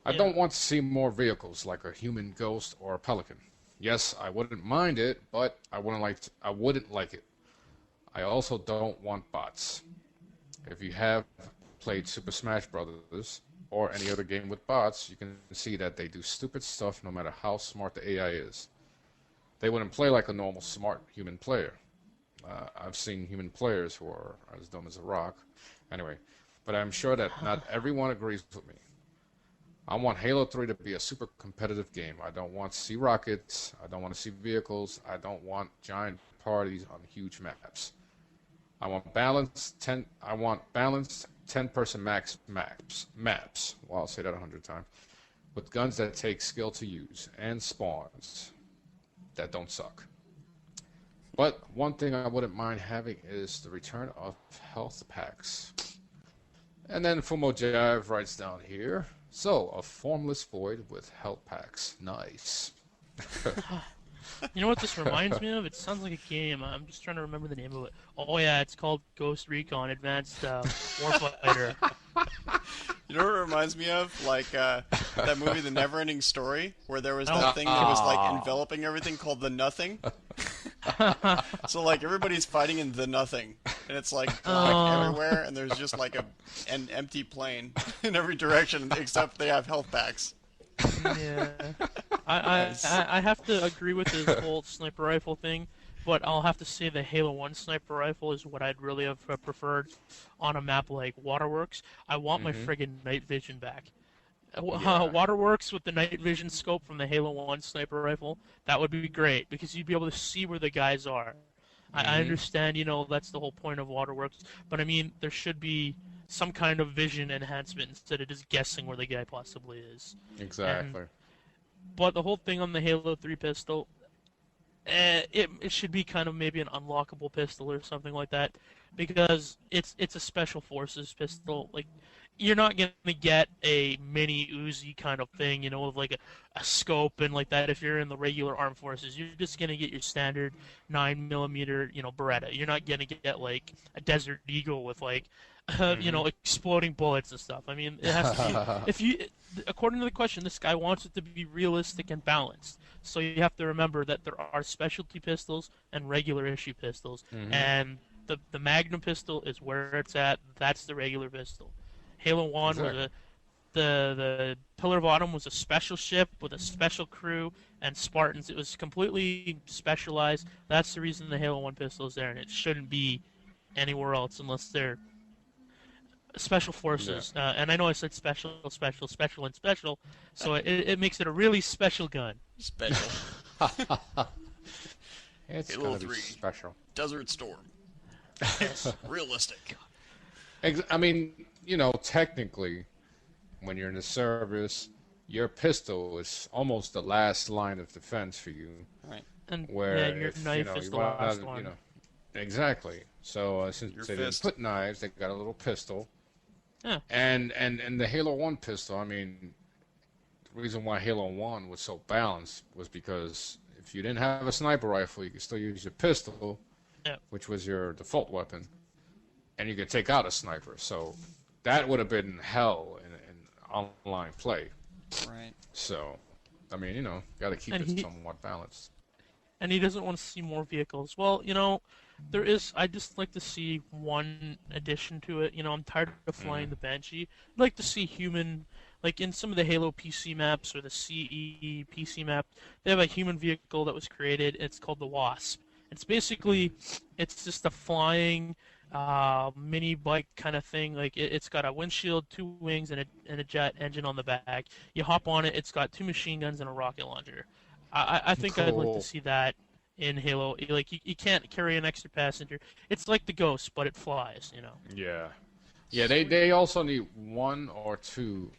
I don't want to see more vehicles like a human ghost or a pelican. Yes, I wouldn't mind it, but I wouldn't like it. I also don't want bots. If you have played Super Smash Brothers or any other game with bots, you can see that they do stupid stuff no matter how smart the AI is. They wouldn't play like a normal smart human player. I've seen human players who are as dumb as a rock. Anyway, but I'm sure that not everyone agrees with me. I want Halo 3 to be a super competitive game. I don't want to see rockets. I don't want to see vehicles. I don't want giant parties on huge maps. I want balanced 10-person maps. Well, I'll say that 100 times. With guns that take skill to use and spawns that don't suck. But one thing I wouldn't mind having is the return of health packs. And then Fumo Jive writes down here, so a formless void with health packs. Nice. You know what this reminds me of? It sounds like a game. I'm just trying to remember the name of it. Oh yeah, it's called Ghost Recon Advanced Warfighter. you know what it reminds me of? Like that movie, The Neverending Story, where there was that thing that was like enveloping everything called the Nothing. So like everybody's fighting in the Nothing, and it's like black everywhere, and there's just like an empty plane in every direction except they have health packs. Yeah, I have to agree with this whole sniper rifle thing. but I'll have to say the Halo 1 sniper rifle is what I'd really have preferred on a map like Waterworks. I want my friggin' night vision back. Yeah. Waterworks with the night vision scope from the Halo 1 sniper rifle, that would be great because you'd be able to see where the guys are. I understand, that's the whole point of Waterworks, but I mean, there should be some kind of vision enhancement instead of just guessing where the guy possibly is. Exactly. But the whole thing on the Halo 3 pistol, it should be kind of maybe an unlockable pistol or something like that, because it's a special forces pistol. Like, you're not gonna get a mini Uzi kind of thing, with like a scope and like that. If you're in the regular armed forces, you're just gonna get your standard 9mm, Beretta. You're not gonna get like a Desert Eagle with like, exploding bullets and stuff. I mean, it has to be. According to the question, this guy wants it to be realistic and balanced. So you have to remember that there are specialty pistols and regular issue pistols, and the Magnum pistol is where it's at. That's the regular pistol. Halo 1 was the Pillar Bottom was a special ship with a special crew and Spartans. It was completely specialized. That's the reason the Halo 1 pistol is there, and it shouldn't be anywhere else unless they're special forces. Yeah. And I know I said special, and special, so it makes it a really special gun. Special. It's Halo gonna be 3. special. Desert Storm. Realistic. I mean, technically, when you're in the service, your pistol is almost the last line of defense for you. Right. And Where yeah, your if, knife is you the want last to, one. exactly. So since Your they fist. didn't put knives, they got a little pistol. Yeah. And the Halo 1 pistol, I mean, the reason why Halo 1 was so balanced was because if you didn't have a sniper rifle, you could still use your pistol, which was your default weapon, and you could take out a sniper. So that would have been hell in online play. Right. So, I mean, got to keep it somewhat balanced. And he doesn't want to see more vehicles. Well, I'd just like to see one addition to it. I'm tired of flying the Banshee. I'd like to see human, like in some of the Halo PC maps or the CE PC map, they have a human vehicle that was created. It's called the Wasp. It's just a flying mini bike kind of thing. Like it's got a windshield, 2 wings, and a jet engine on the back. You hop on it. It's got 2 machine guns and a rocket launcher. I think I'd like to see that in Halo. Like you can't carry an extra passenger. It's like the Ghost, but it flies. Yeah. Yeah. They also need 1 or 2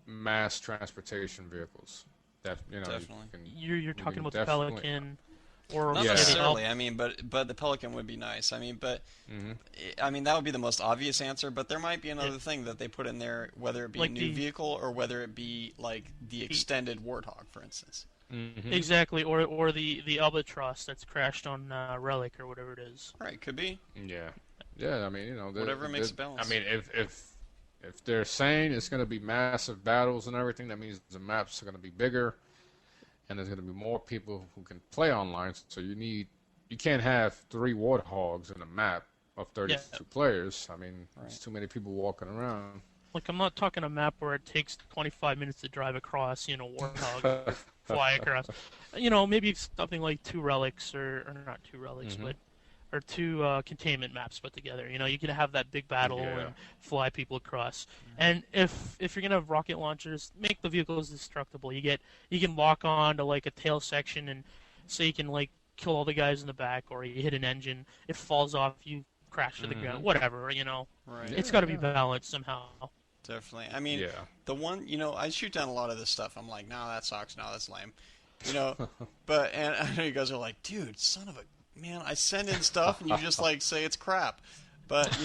mass transportation vehicles. That Definitely. You're talking about the definitely- Pelican. Or Not Yeah. necessarily. I mean, but the Pelican would be nice. I mean, I mean that would be the most obvious answer. But there might be another thing that they put in there, whether it be Like a new vehicle or whether it be like the extended Warthog, for instance. Exactly, or the Albatross that's crashed on Relic or whatever it is. Right, could be. Yeah. Yeah. I mean, Whatever makes it balanced. I mean, if they're saying it's going to be massive battles and everything, that means the maps are going to be bigger. And there's going to be more people who can play online, so you can't have 3 Warthogs in a map of 32 players. I mean, there's too many people walking around. Like, I'm not talking a map where it takes 25 minutes to drive across, Warthog, fly across. Maybe something like 2 relics, or not 2 relics, but or 2 containment maps put together. You can have that big battle and fly people across. And if you're gonna have rocket launchers, make the vehicles destructible. You can lock on to like a tail section, and so you can like kill all the guys in the back, or you hit an engine, it falls off, you crash to the ground, whatever. Right. It's got to be balanced somehow. Definitely. I mean, the one, I shoot down a lot of this stuff. I'm like, no, that sucks. No, that's lame. But and I know you guys are like, dude, son of a man, I send in stuff and you just like say it's crap. But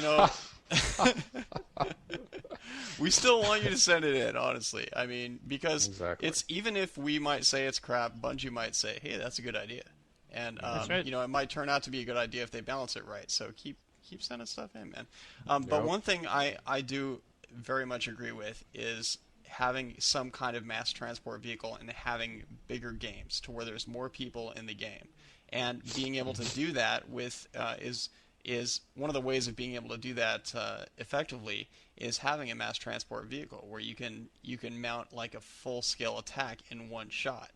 we still want you to send it in, honestly. I mean, because it's even if we might say it's crap, Bungie might say, hey, that's a good idea. And it might turn out to be a good idea if they balance it right. So keep sending stuff in, man. But one thing I do very much agree with is having some kind of mass transport vehicle and having bigger games to where there's more people in the game. And being able to do that with is one of the ways of being able to do that effectively is having a mass transport vehicle where you can mount like a full scale attack in one shot.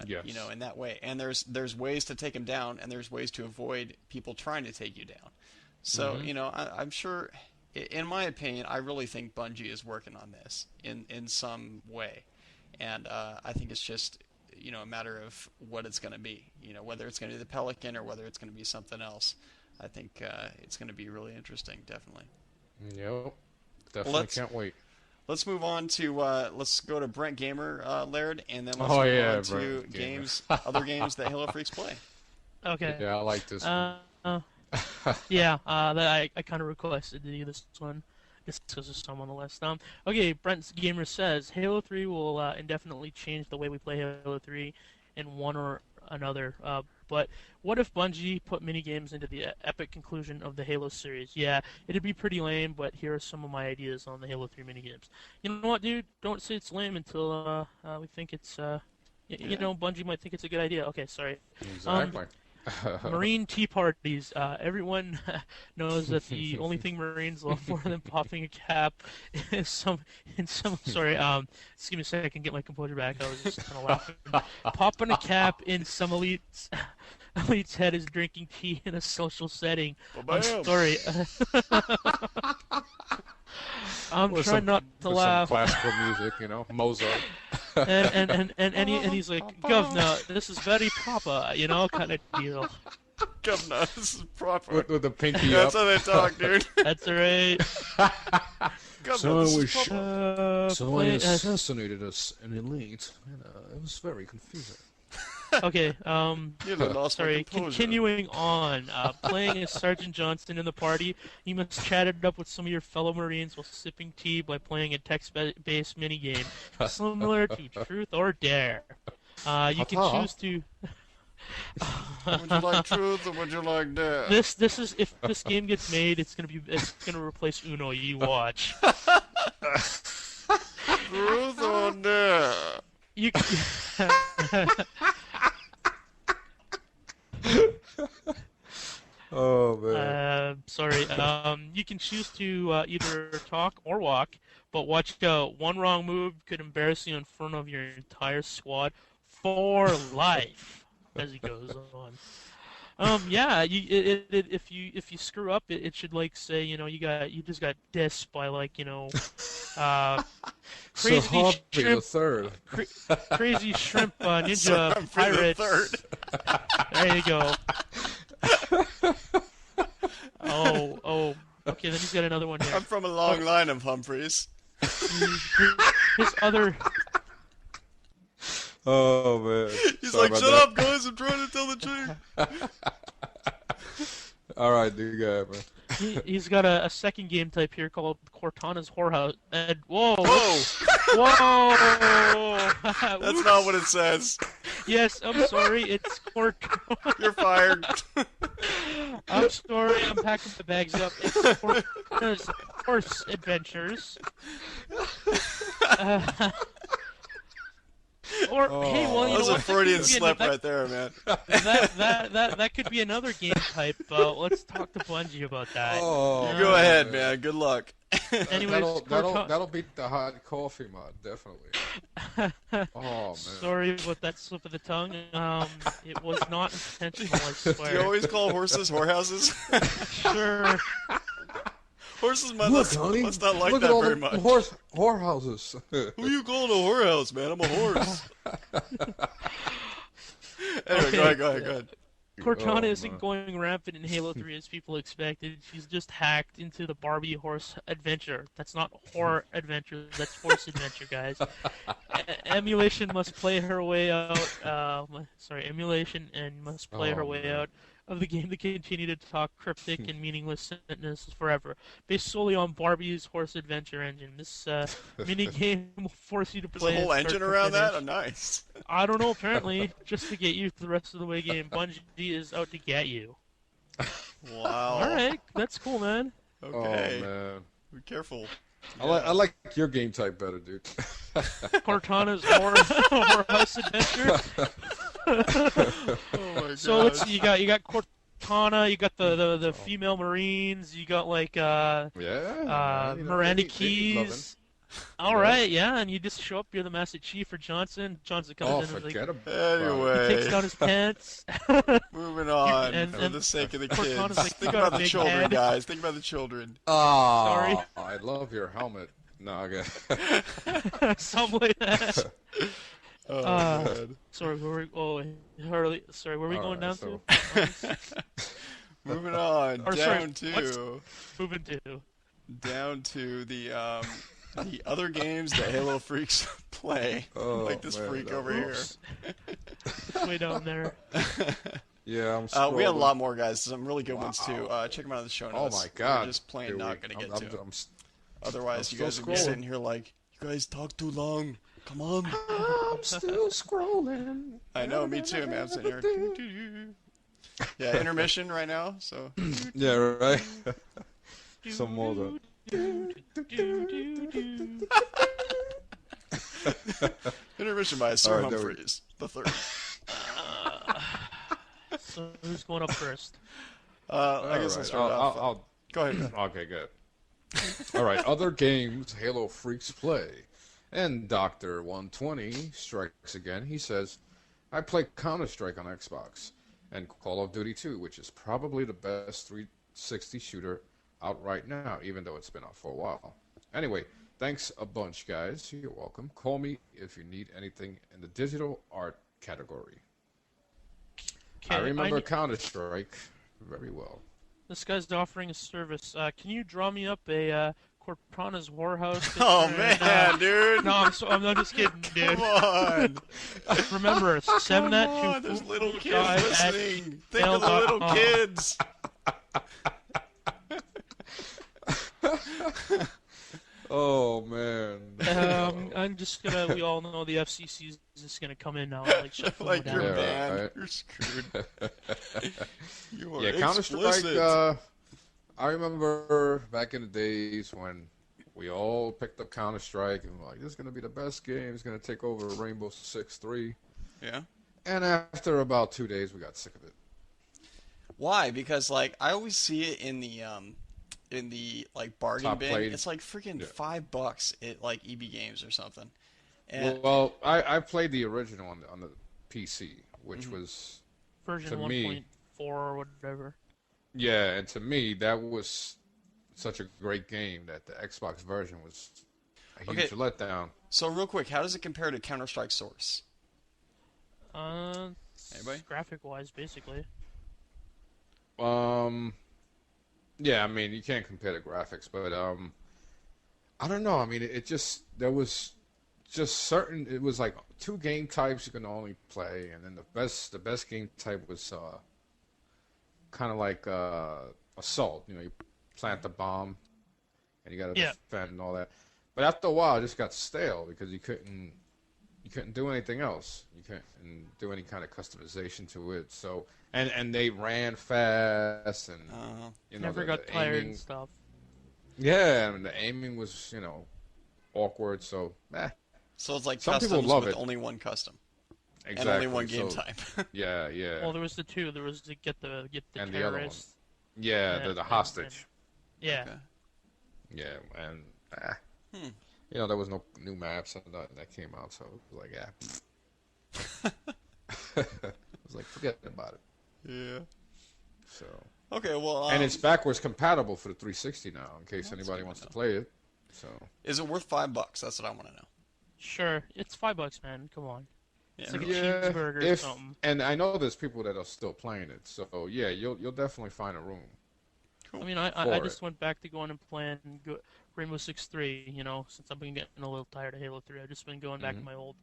Yes. You know, in that way. And there's ways to take them down, and there's ways to avoid people trying to take you down. So you know, I'm sure, in my opinion, I really think Bungie is working on this in some way, and I think it's just, you know, a matter of what it's going to be. You know, whether it's going to be the Pelican or whether it's going to be something else. I think it's going to be really interesting, definitely. Yep. Definitely can't wait. Let's move on to let's go to Brent Gamer Laird, and then let's Oh, move yeah, on to Brent games, other games that Halo Freaks play. Okay. Yeah, I like this one. Yeah, I kind of requested to do this one. Just because there's some on the list. Okay, Brent's Gamer says Halo 3 will indefinitely change the way we play Halo 3 in one or another. But what if Bungie put minigames into the epic conclusion of the Halo series? Yeah, it'd be pretty lame, but here are some of my ideas on the Halo 3 minigames. You know what, dude? Don't say it's lame until we think it's... You know, Bungie might think it's a good idea. Okay, sorry. Exactly. Marine tea parties. Everyone knows that the only thing Marines love more than popping a cap is sorry, excuse me a second, I can get my composure back. I was just kind of laughing. Popping a cap in some elite's head is drinking tea in a social setting. I'm sorry. I'm With trying not to laugh. Some classical music, you know, Mozart. and he's like, Governor, this is very proper, you know, kind of deal. Governor, this is proper. With the pinky That's up. how they talk, dude. That's right. Governor, this is proper. Someone assassinated us, an elite. And, it was very confusing. Okay, You lost my sorry, composure. continuing on, playing as Sergeant Johnson in the party, you must chat it up with some of your fellow Marines while sipping tea by playing a text-based minigame, similar to Truth or Dare. You can choose to... Would you like truth or would you like dare? This is, if this game gets made, it's gonna replace Uno, you watch. Truth or dare? You can... Oh, man. Sorry. You can choose to either talk or walk, but watch out. One wrong move could embarrass you in front of your entire squad for life. As he goes on. Yeah. If you screw up, it should like say, you know, you just got dissed by like, you know, crazy Sir Harvey the shrimp, Third. crazy shrimp ninja pirates. There you go. Oh, okay, then he's got another one here. I'm from a long line of Humphreys. His other... Oh, man. He's Sorry like, about shut that. up, guys, I'm trying to tell the truth. All right, dude, go ahead, man. He's got a second game type here called Cortana's Whorehouse. And whoa! Whoa! Whoa! That's not what it says. Yes, I'm sorry. It's Cortana. You're fired. I'm sorry. I'm packing the bags up. It's Cortana's Horse Adventures. Hey, well, you That was know a what? Freudian slip right there, man. That could be another game type. Let's talk to Bungie about that. Oh, You go ahead, man. Good luck. Anyways, that'll beat the hot coffee mod, definitely. Oh, man. Sorry about that slip of the tongue. It was not intentional, I swear. Do you always call horses whorehouses? Sure. Horses Look, honey, must not like look that at all very the much. whorehouses. Who you calling a whorehouse, man? I'm a horse. Anyway, Okay. go ahead. Cortana Oh, isn't man. going rampant in Halo 3 as people expected. She's just hacked into the Barbie horse adventure. That's not horror adventure, that's horse adventure, guys. Emulation must play her way out. Emulation and must play her way out of the game to continue to talk cryptic and meaningless sentences forever. Based solely on Barbie's horse adventure engine. This mini-game will force you to There's play a whole it engine start to around that? finish. Oh, nice. I don't know, apparently, just to get you through the rest of the way game. Bungie is out to get you. Wow. Alright, that's cool, man. Okay. Oh, man. Be careful. I like your game type better, dude. Cortana's Whorehouse Adventure. Oh my god. So let's see, you got Cortana, you got the female Marines, you got like Yeah. Miranda they need loving. Keys. All right, yeah, and you just show up. You're the Master Chief for Johnson. Johnson comes Oh, in and like, forget about he Anyway, takes down his pants. moving on and- for and the sake of the Cortana's kids. like, Think "You got about a the big children, head." guys. Think about the children. Oh, Sorry. I love your helmet. No, I got. Something like that. Oh, man. Sorry, Harley. Sorry, where are we All going right, down so- to? Moving on, Or, sorry, to Moving to. the other games that Halo freaks play. Oh, like this man, freak that over Oops. It's way down there. Yeah, I'm. here. We had a scrolling. lot more, guys. Some really good ones too. Check them out in the show Oh notes. my God! We're just plain Here not we- gonna get I'm, to. I'm, I'm, Otherwise, I'm you guys still would be scrolling. sitting here like, you guys talk too long. Come on. I'm still scrolling. I know, me too, man. I'm sitting here. Yeah, intermission right now. So Yeah, right. Some more though. intermission by Sir All right, there we- Humphreys the third. So who's going up first? I guess I'll start off. I'll Go ahead. Okay, good. All right, other games Halo freaks play. And Dr. 120 strikes again. He says, I play Counter-Strike on Xbox and Call of Duty 2, which is probably the best 360 shooter out right now, even though it's been out for a while. Anyway, thanks a bunch, guys. You're welcome. Call me if you need anything in the digital art category. I Okay, remember Counter-Strike very well. This guy's offering a service. Can you draw me up a Cortana's Whorehouse? Oh picture man, and, dude. No, I'm just kidding, dude. Come on. Remember, send that Come on, to there's little kids foodguy at listening. Think of the little gmail.com. kids. Oh, man. I'm just gonna. We all know the FCC is just gonna come in now and like shut Like down. you're Yeah, banned. right. You're screwed. You are Yeah, Counter-Strike, explicit. I remember back in the days when we all picked up Counter-Strike and were like, this is going to be the best game. It's going to take over Rainbow Six 3. Yeah. And after about 2 days, we got sick of it. Why? Because like I always see it in the like bargain Top bin. played. It's like freaking Yeah. $5 at like EB Games or something. And Well, I played the original on the PC, which was, Version to me- 1.4 or whatever. yeah, and to me, that was such a great game that the Xbox version was a huge Okay. letdown. so real quick, how does it compare to Counter-Strike Source? Anybody? Graphic-wise, basically. Yeah, I mean, you can't compare the graphics, but I don't know. I mean, it just there was just certain. It was like 2 game types you can only play, and then the best game type was kind of like assault. You know, you plant the bomb, and you got to Yeah. defend and all that. But after a while, it just got stale because you couldn't do anything else. You couldn't do any kind of customization to it. So and they ran fast and you know Never the got tired aiming, and stuff. yeah, and the aiming was awkward. So So it's like Some people customs love with it. only one custom exactly. and only one game So, type. Yeah, yeah, Well, there was the two. There was to get the And the other one. terrorist. yeah. and- The hostage. Yeah. Okay. Yeah, and there was no new maps that came out, so it was like I was like, forget about it. Yeah. So. Okay, well, And it's backwards compatible for the 360 now, in case anybody wants to play it. So is it worth $5? That's what I want to know. Sure. It's $5, man. Come on. It's like a yeah, cheeseburger or something. and I know there's people that are still playing it. So yeah, you'll definitely find a room. I mean, I for just it. went back to going and playing Rainbow Six 3, since I've been getting a little tired of Halo 3. I've just been going back to my old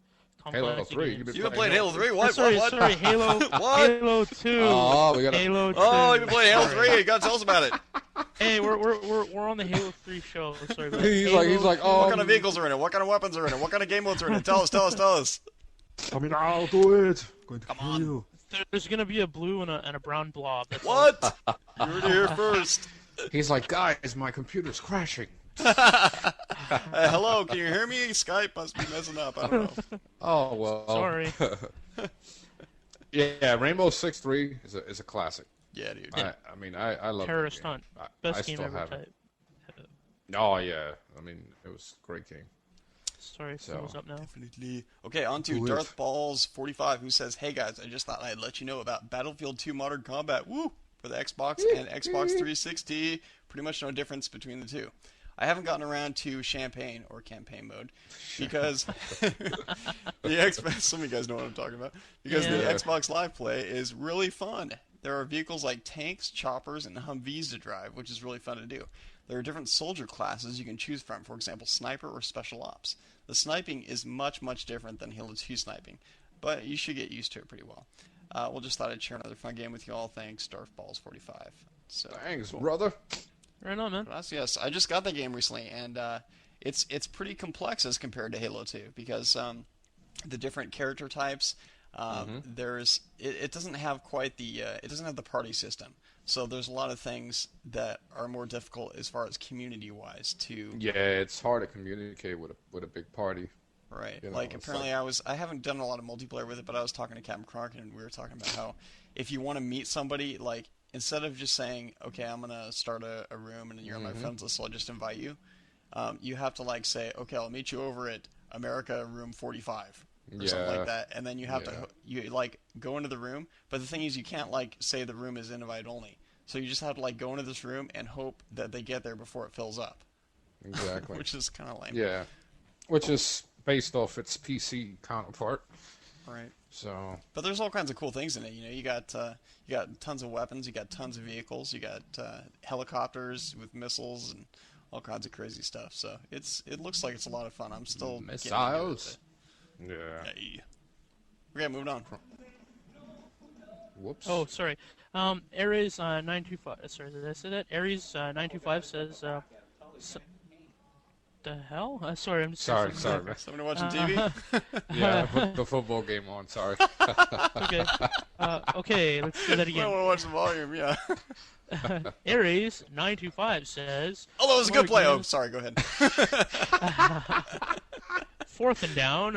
Tom Halo Clancy 3, games. you've been You've been playing Halo 3? Oh, What? sorry, What? sorry, Halo, What? Halo 2. Oh, we gotta. Halo 2. Oh, you've been playing Halo Sorry. 3. You gotta tell us about it. Hey, we're on the Halo 3 show. Sorry about He's Halo like, 2. oh, What kind of vehicles are in it? What kind of weapons are in it? What kind of game modes are in it? Tell us. I mean, I'll do it. Going to kill on. you. There's gonna be a blue and a brown blob. That's all. What? You heard it here first. He's like, guys, my computer's crashing. Hello, can you hear me? Skype must be messing up. I don't know. Oh well. Sorry. Yeah, Rainbow Six 3 is a classic. Yeah, dude. I mean, I love that Terrorist game. Hunt. I Best game still ever have it. type. Oh yeah, I mean it was a great game. Sorry, So- someone's up now. Definitely. Okay, on to Who is? Darth Balls 45, who says, "Hey guys, I just thought I'd let you know about Battlefield 2 Modern Combat. Woo! For the Xbox and Xbox 360. Pretty much no difference between the two. I haven't gotten around to Champagne or campaign mode because the Xbox. Some of you guys know what I'm talking about. Because the Yeah. Xbox Live Play is really fun. There are vehicles like tanks, choppers, and Humvees to drive, which is really fun to do. There are different soldier classes you can choose from, for example, sniper or special ops. The sniping is much, much different than Halo 2 sniping, but you should get used to it pretty well. We'll just thought I'd share another fun game with you all. Thanks, Darthballs45. So, Thanks, cool. brother. Right on, man. Yes, I just got the game recently, and it's pretty complex as compared to Halo 2 because the different character types. It doesn't have quite the it doesn't have the party system. So there's a lot of things that are more difficult as far as community-wise to Yeah, it's hard to communicate with a big party. right. You know, Like it's apparently I haven't done a lot of multiplayer with it, but I was talking to Captain Crockett and we were talking about how if you want to meet somebody, like instead of just saying, okay, I'm gonna start a room and you're on my friends list, so I'll just invite you. You have to like say, okay, I'll meet you over at America room 45 or something Yeah. like that, and then you have Yeah. to you like go into the room. But the thing is, you can't like say the room is invite only. So you just have to like go into this room and hope that they get there before it fills up, Exactly. which is kind of lame. Yeah, which is based off its PC counterpart. Right. So But there's all kinds of cool things in it. You know, you got tons of weapons, you got tons of vehicles, you got helicopters with missiles and all kinds of crazy stuff. So it looks like it's a lot of fun. I'm still getting into it. missiles. Yeah. Hey. Okay, moving on. Whoops. Oh, sorry. Aries 925. Sorry, did I say that? Aries 925 says. The hell? Sorry, I'm just. Sorry, man. Somebody watching TV? Yeah, I put the football game on. Sorry. Okay. Okay, let's do that You might again. want to watch the volume, yeah. Aries 925 says. Although it was a good play. Oh, Games- sorry, go ahead. Fourth and down.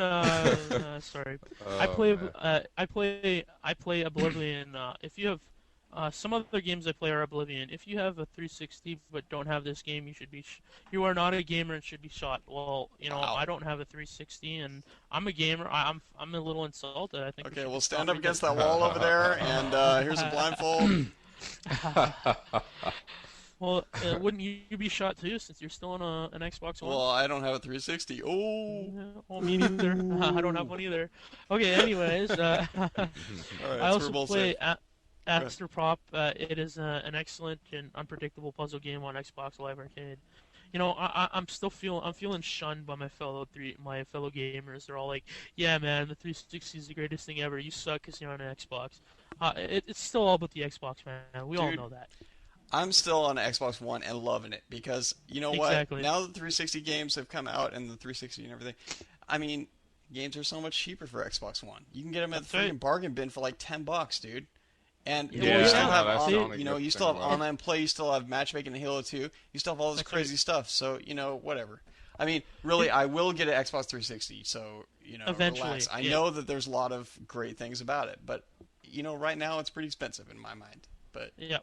Sorry. I play Oblivion. If you have some other games I play are Oblivion. If you have a 360 but don't have this game, you are not a gamer and should be shot. Well, you know, Wow. I don't have a 360 and I'm a gamer. I'm a little insulted. I think. we Okay, should we'll be stand shot up against because- that wall over there, and here's a blindfold. Well, wouldn't you be shot too since you're still on an Xbox One? Well, I don't have a 360. Oh! Yeah, well, me neither. I don't have one either. Okay, anyways, Alright, I so also we're both play safe. Astroprop. It is an excellent and unpredictable puzzle game on Xbox Live Arcade. You know, I'm feeling shunned by my fellow gamers. They're all like, "Yeah, man, the 360 is the greatest thing ever. You suck because you're on an Xbox." It's still all about the Xbox, man. We all Dude, know that. I'm still on Xbox One and loving it because, you know what? Exactly. Now that the 360 games have come out and the 360 and everything, I mean, games are so much cheaper for Xbox One. You can get them at the That's right. freaking bargain bin for like $10, dude. And Yeah, you still no, have that's the only you know, good you still thing have about it. online play, you still have matchmaking in Halo 2, you still have all this That's crazy right. stuff. So, you know, whatever. I mean, really, I will get an Xbox 360, so, you know, Eventually, relax. I yeah. know that there's a lot of great things about it, but, you know, right now it's pretty expensive in my mind. But Yeah.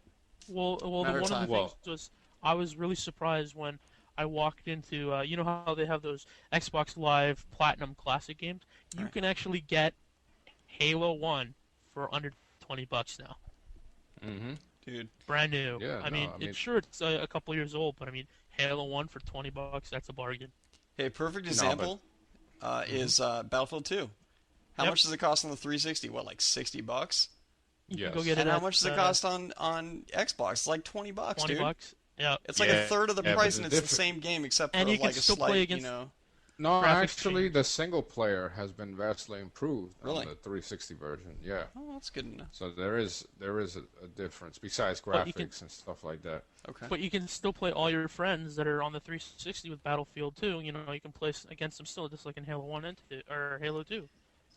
Well, Matter of one of time. the things was I was really surprised when I walked into you know how they have those Xbox Live Platinum Classic games. You Right. can actually get Halo 1 for under $20 now, Mm-hmm. dude, brand new. Yeah, I no, mean, I mean- it's sure it's a couple years old, but I mean, Halo 1 for $20, that's a bargain. hey, perfect No, example is Battlefield 2. How Yep. much does it cost on the 360? What, like $60? You Yes. can go get And it how at, much does it cost on Xbox? It's like $20, dude. $20. Yeah. It's like a Yeah, third of the yeah, but price, the and it's the difference- same game except for And you can like a still slight, play you against- know. No, Graphics actually, change. the single player has been vastly improved Really? on the 360 version. Yeah. Oh, that's good enough. So there is a difference besides But you can- graphics and stuff like that. Okay. But you can still play all your friends that are on the 360 with Battlefield 2. You know, you can play against them still, just like in Halo 1 and 2, or Halo 2.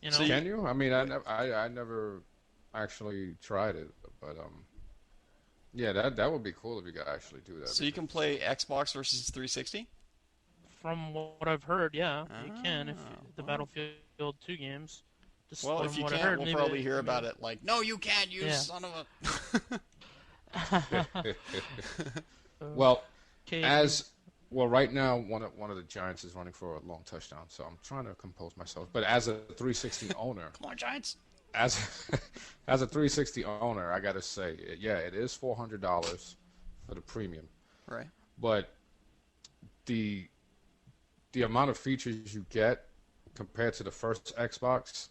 You know, So Can you? I mean, I never actually tried it, but yeah, that would be cool if you could actually do that. So you can play Xbox versus 360? from what I've heard, yeah, you can if Ah, the well. Battlefield 2 games. Just Well, from if you what I can't, heard, we'll maybe probably hear maybe- about it. Like, no, you can't, you Yeah. son of a. Well, Uh, as okay, Well, right now, one of the Giants is running for a long touchdown, so I'm trying to compose myself. But as a 360 owner, Come on, Giants. as as a 360 owner, I gotta say, yeah, it is $400 for the premium, Right. but the the amount of features you get compared to the first Xbox,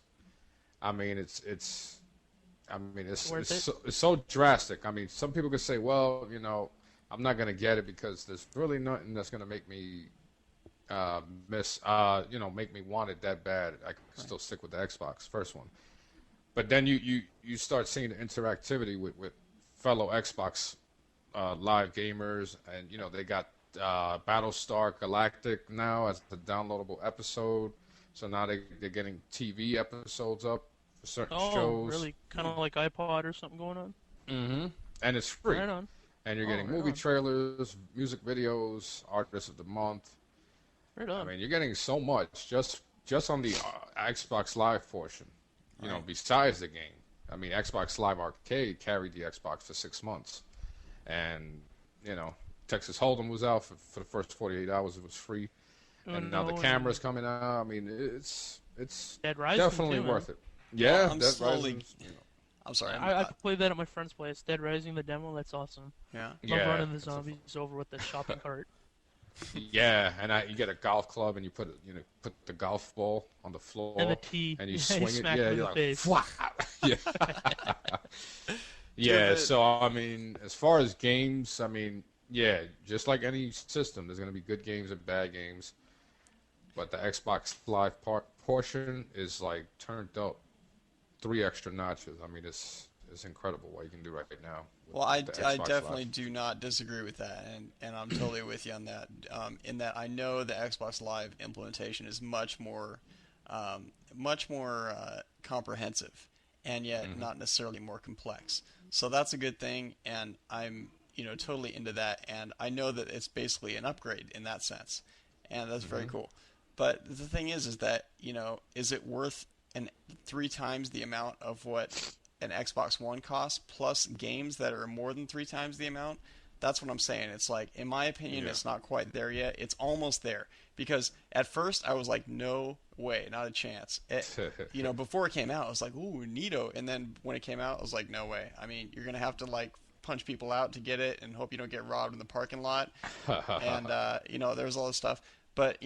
I mean, Worth it? it's so drastic. I mean, some people could say, well, I'm not gonna get it because there's really nothing that's gonna make me make me want it that bad. I can still stick with the Xbox first one. But then you start seeing the interactivity with fellow Xbox live gamers, and they got Battlestar Galactic now as the downloadable episode. So now they're getting TV episodes up for certain Oh, shows. really? Kind of like iPod or something going on? Mm-hmm. And it's free. Right on. And you're Oh, getting right movie on. trailers, music videos, artists of the month. Right I on. mean, you're getting so much just on the Xbox Live portion. Besides the game. I mean, Xbox Live Arcade carried the Xbox for 6 months, and Texas Hold'em was out for the first 48 hours. It was free, Oh, and now the no, camera's coming out. I mean, it's Dead Rising definitely too, man. worth it. Yeah, I'm Dead slowly- Rising's, I'm sorry. I could play that at my friend's place. Dead Rising, the demo, that's awesome. yeah. Love Yeah, running the it's a zombies over with the shopping cart. yeah, and you get a golf club and you put the golf ball on the floor And the tee. and you Yeah, swing you it. smack Yeah, it in you're the like, face. "Fwah!" Yeah. So I mean, as far as games, I mean, yeah, just like any system, there's gonna be good games and bad games, but the Xbox Live portion is like turned up 3 extra notches. I mean, it's incredible what you can do right now. with Well, I the Xbox definitely Live. do not disagree with that, and I'm totally with you on that. In that I know the Xbox Live implementation is much more comprehensive, and yet not necessarily more complex. So that's a good thing, and I'm totally into that, and I know that it's basically an upgrade in that sense, and that's very cool. But the thing is that is it worth 3 times the amount of what an Xbox One costs, plus games that are more than 3 times the amount? That's what I'm saying. It's like, in my opinion, Yeah. it's not quite there yet. It's almost there. Because at first I was like, no way, not a chance. Before it came out, I was like, ooh, neato. And then when it came out, I was like, no way. I mean, you're going to have to like punch people out to get it and hope you don't get robbed in the parking lot. And, there was all this stuff. But,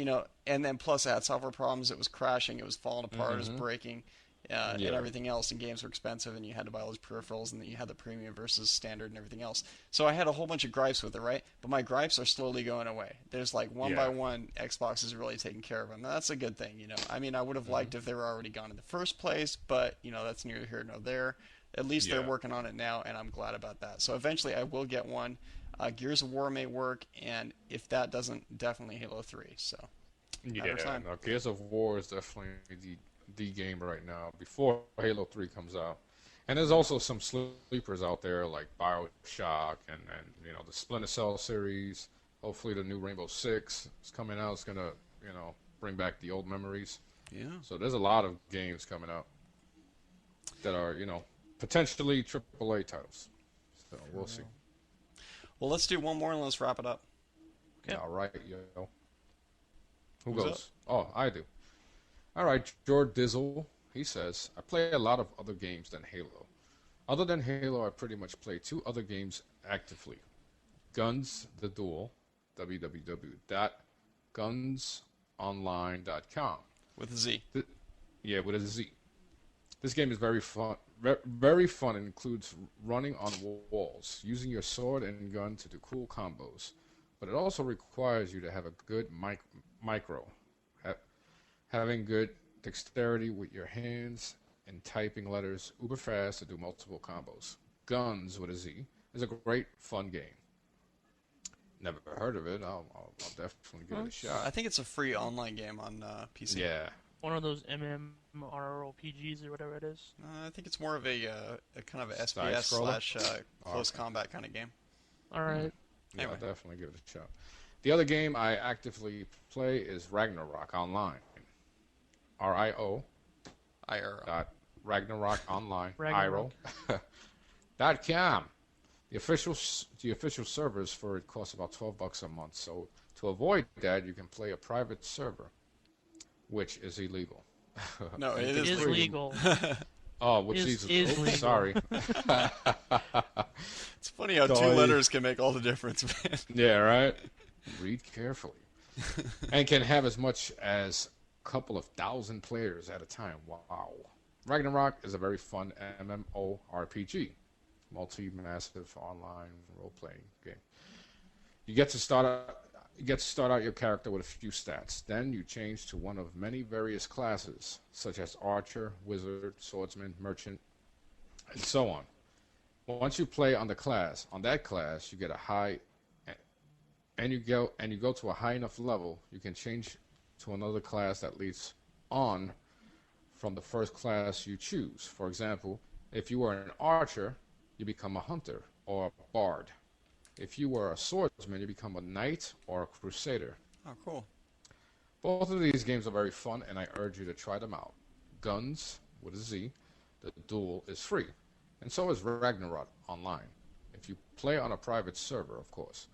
and then plus it had software problems. It was crashing. It was falling apart. It was breaking. And Yeah. everything else, and games were expensive, and you had to buy all those peripherals, and then you had the premium versus standard and everything else. So I had a whole bunch of gripes with it, right? But my gripes are slowly going away. There's like one by Yeah. one, Xbox is really taking care of them. That's a good thing, I mean, I would have liked if they were already gone in the first place, but that's neither here nor there. At least they're Yeah. working on it now, and I'm glad about that. So eventually, I will get one. Gears of War may work, and if that doesn't, definitely Halo 3. So matter of Yeah, time. no, Gears of War is definitely the game right now before Halo 3 comes out. And there's also some sleepers out there like BioShock and the Splinter Cell series. Hopefully the new Rainbow Six is coming out. It's gonna bring back the old memories. Yeah. So there's a lot of games coming out that are potentially AAA titles. So we'll see. Well, let's do one more and let's wrap it up. Okay. All right, yo. Who Who's goes? Oh, I do. All right, George Dizzle. He says, I play a lot of other games than Halo. Other than Halo, I pretty much play 2 other games actively. Guns the Duel, www.gunsonline.com. With a Z. Yeah, with a Z. This game is very fun. Very fun and includes running on walls, using your sword and gun to do cool combos. But it also requires you to have a good micro. Having good dexterity with your hands and typing letters uber fast to do multiple combos. Guns with a Z is a great fun game. Never heard of it. I'll definitely give it a I shot. think it's a free online game on PC. Yeah. One of those MMORPGs or whatever it is. I think it's more of a kind of a Side SPS scroller? slash close combat kind of game. Alright. Yeah, Anyway. I'll definitely give it a shot. The other game I actively play is Ragnarok Online. RIO IRL. Ragnarok Online Ragnarok. .com. The official servers for it cost about $12 a month. So To avoid that, you can play a private server, which is illegal. No, it It is is legal. legal. Oh, which Is is legal. sorry. It's funny how two Sorry. letters can make all the difference, man. Yeah, right. Read carefully. And can have as much as a couple of thousand players at a time. Wow. Ragnarok is a very fun MMORPG, multi-massive online role-playing game. You get to start out your character with a few stats. Then you change to one of many various classes, such as archer, wizard, swordsman, merchant, and so on. Once you play on that class, you get a high, and you go to a high enough level, you can change to another class that leads on from the first class you choose. For example, if you were an archer, you become a hunter or a bard. If you were a swordsman, you become a knight or a crusader. Oh, cool. Both of these games are very fun, and I urge you to try them out. Guns, with a Z, the duel is free, and so is Ragnarok online. If you play on a private server, of course.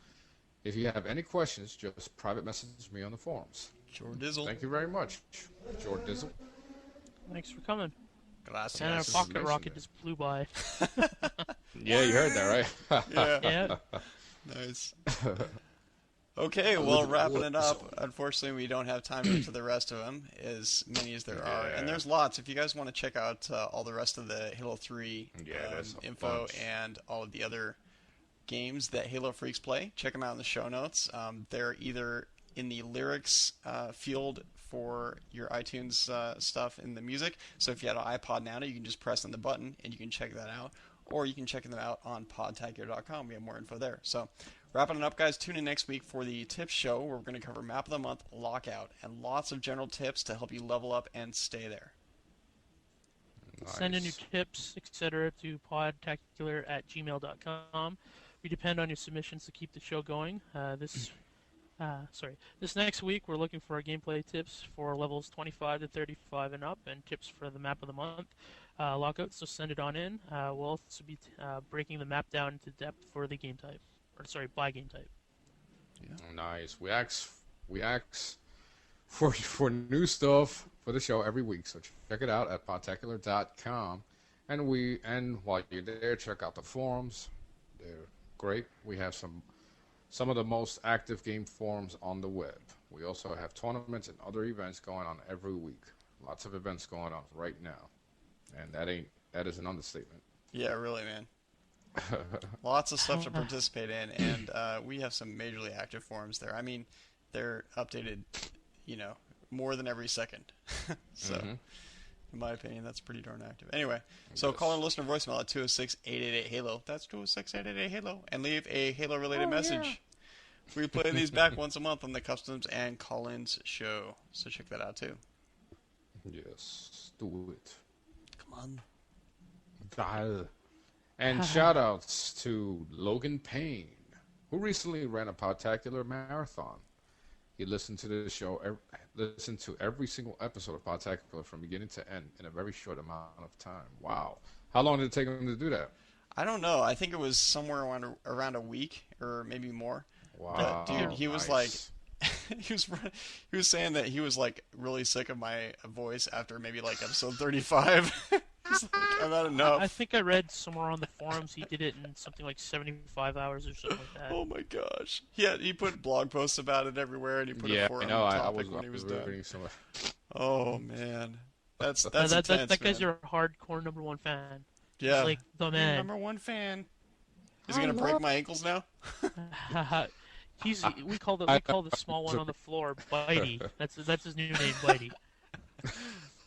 If you have any questions, just private message me on the forums. Jordizzle. Thank you very much, Jordizzle. Thanks for coming. Gracias. And our is pocket amazing, rocket man. just flew by. Yeah, you heard that, right? Yeah. Yeah. Nice. Okay, well, wrapping it up. Unfortunately, we don't have time to get to the rest of them, as many as there are. And there's lots. If you guys want to check out all the rest of the Halo 3 there's a info bunch. and all of the other games that Halo Freaks play, check them out in the show notes. They're either in the lyrics field for your iTunes stuff in the music. So if you had an iPod Nano, you can just press on the button and you can check that out. Or you can check them out on podtacular.com. We have more info there. So wrapping it up, guys, tune in next week for the tips show where we're going to cover Map of the Month, Lockout, and lots of general tips to help you level up and stay there. Send in your Nice. tips, etc. to podtacular@gmail.com. We depend on your submissions to keep the show going. This next week we're looking for our gameplay tips for levels 25 to 35 and up, and tips for the Map of the Month lockout. So send it on in. We'll also be breaking the map down into depth for the game type, by game type. Nice. We ask for new stuff for the show every week, so check it out at podtacular.com. And while you're there, check out the forums. They're great. We have some of the most active game forums on the web. We also have tournaments and other events going on every week. Lots of events going on right now, and that is an understatement. Yeah, really, man. Lots of stuff to participate in, and we have some majorly active forums there. I mean, they're updated, more than every second. So, in my opinion, that's pretty darn active. Anyway, so call in listener voicemail at 206-888-HALO. That's 206-888-HALO, and leave a Halo-related message. We play these back once a month on the Customs and Call-ins show, so check that out too. Yes, do it. Come on. Dial. And shout-outs to Logan Payne, who recently ran a Podtacular marathon. He listened to the show, listened to every single episode of Podtacular from beginning to end in a very short amount of time. Wow. How long did it take him to do that? I don't know. I think it was somewhere around a week or maybe more. Wow. But, dude, he was nice. he was saying that he was like really sick of my voice after maybe like episode 35. He's like, I've had enough. I think I read somewhere on the forums he did it in something like 75 hours or something like that. Oh my gosh. Yeah, he put blog posts about it everywhere, and he put a Yeah, I forum know. I topic was when he was reading done. some. Oh man, that's that intense, guy's man. your hardcore number one fan. Yeah, He's like the man. Number one fan. Is he gonna break my ankles now? We call the small one on the floor Bitey. That's his new name, Bitey.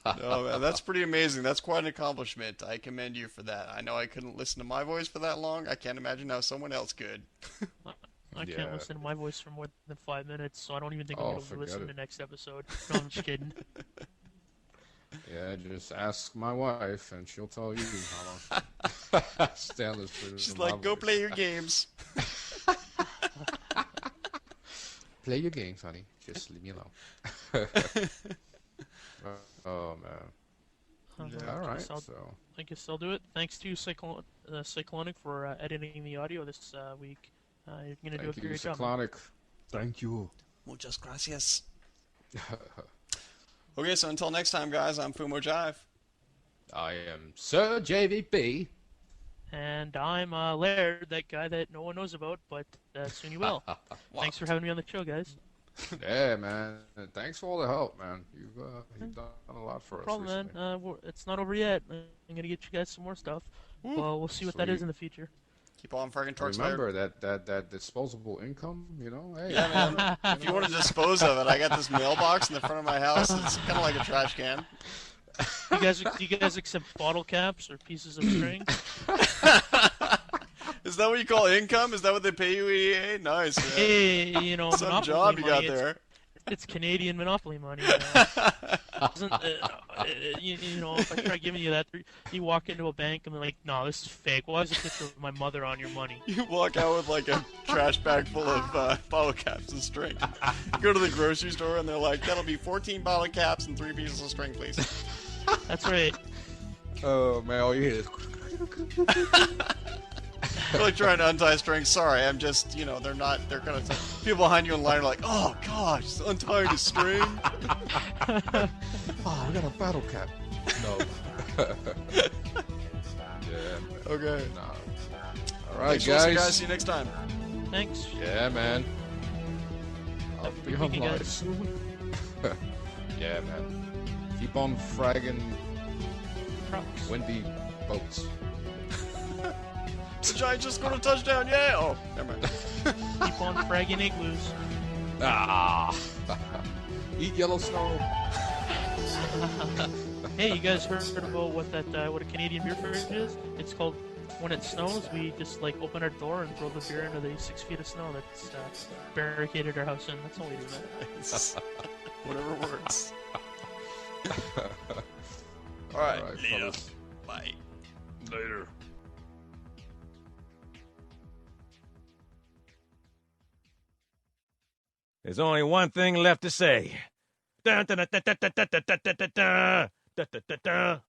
No, man, that's pretty amazing. That's quite an accomplishment. I commend you for that. I know I couldn't listen to my voice for that long. I can't imagine how someone else could. I Yeah. can't listen to my voice for more than 5 minutes, so I don't even think I'm Oh, going to forget listen it. to next episode. No, I'm just kidding. Yeah, just ask my wife, and she'll tell you how long. Stand listening She's to my like, go voice. play your games. Play your games, honey. Just leave me alone. Oh man. Yeah. All right. guess I'll- So I guess I'll do it. Thanks to Cyclonic for editing the audio this week. You're going to do a thank you, great job. Cyclonic. Thank you. Muchas gracias. Okay, so until next time, guys, I'm Fumo Jive. I am Sir JVB. And I'm Laird, that guy that no one knows about, but soon you will. Thanks for having me on the show, guys. Yeah, man. And thanks for all the help, man. You've done a lot for No us problem, recently. man. It's not over yet. I'm gonna get you guys some more stuff. Well, we'll see what that is Sweet. in the future. Keep on friggin' torques, Laird. Remember that disposable income, Hey, Yeah, man. If you want to dispose of it, I got this mailbox in the front of my house. It's kind of like a trash can. Do you guys accept bottle caps or pieces of string? Is that what you call income? Is that what they pay you, EA? Nice, man. Hey, Some Monopoly job you got money, there. It's Canadian Monopoly money. If I try giving you that, you walk into a bank and they're like, "No, this is fake. Why is a picture of my mother on your money?" You walk out with like a trash bag full of bottle caps and string. You go to the grocery store and they're like, "That'll be 14 bottle caps and 3 pieces of string, please." That's right. Oh man, all you hear is Really trying to untie strings. Sorry, I'm just, they're not. They're kind of people behind you in line are like, "Oh gosh, he's untying a string." oh, we got a bottle cap. No. Yeah. Okay. Nah. All right, Thanks for listening, guys. guys. See you next time. Thanks. Yeah, man. I'll Have a be good on weekend, live guys. soon. Yeah, man. Keep on fragging Trucks. windy boats. The Giants just scored a touchdown. Yeah. Oh, never mind. Keep on fragging igloos. Ah. Eat yellow snow. Hey, you guys heard about what a Canadian beer fridge is? It's called. When it snows, we just open our door and throw the beer into the 6 feet of snow that's barricaded our house in. That's all we do, man. Nice. Whatever works. All right. All right, Later. fellas. Bye. Later. There's only one thing left to say. Dun, dun, dun, dun, dun, dun, dun, dun, dun, dun, dun, dun, dun, dun, dun.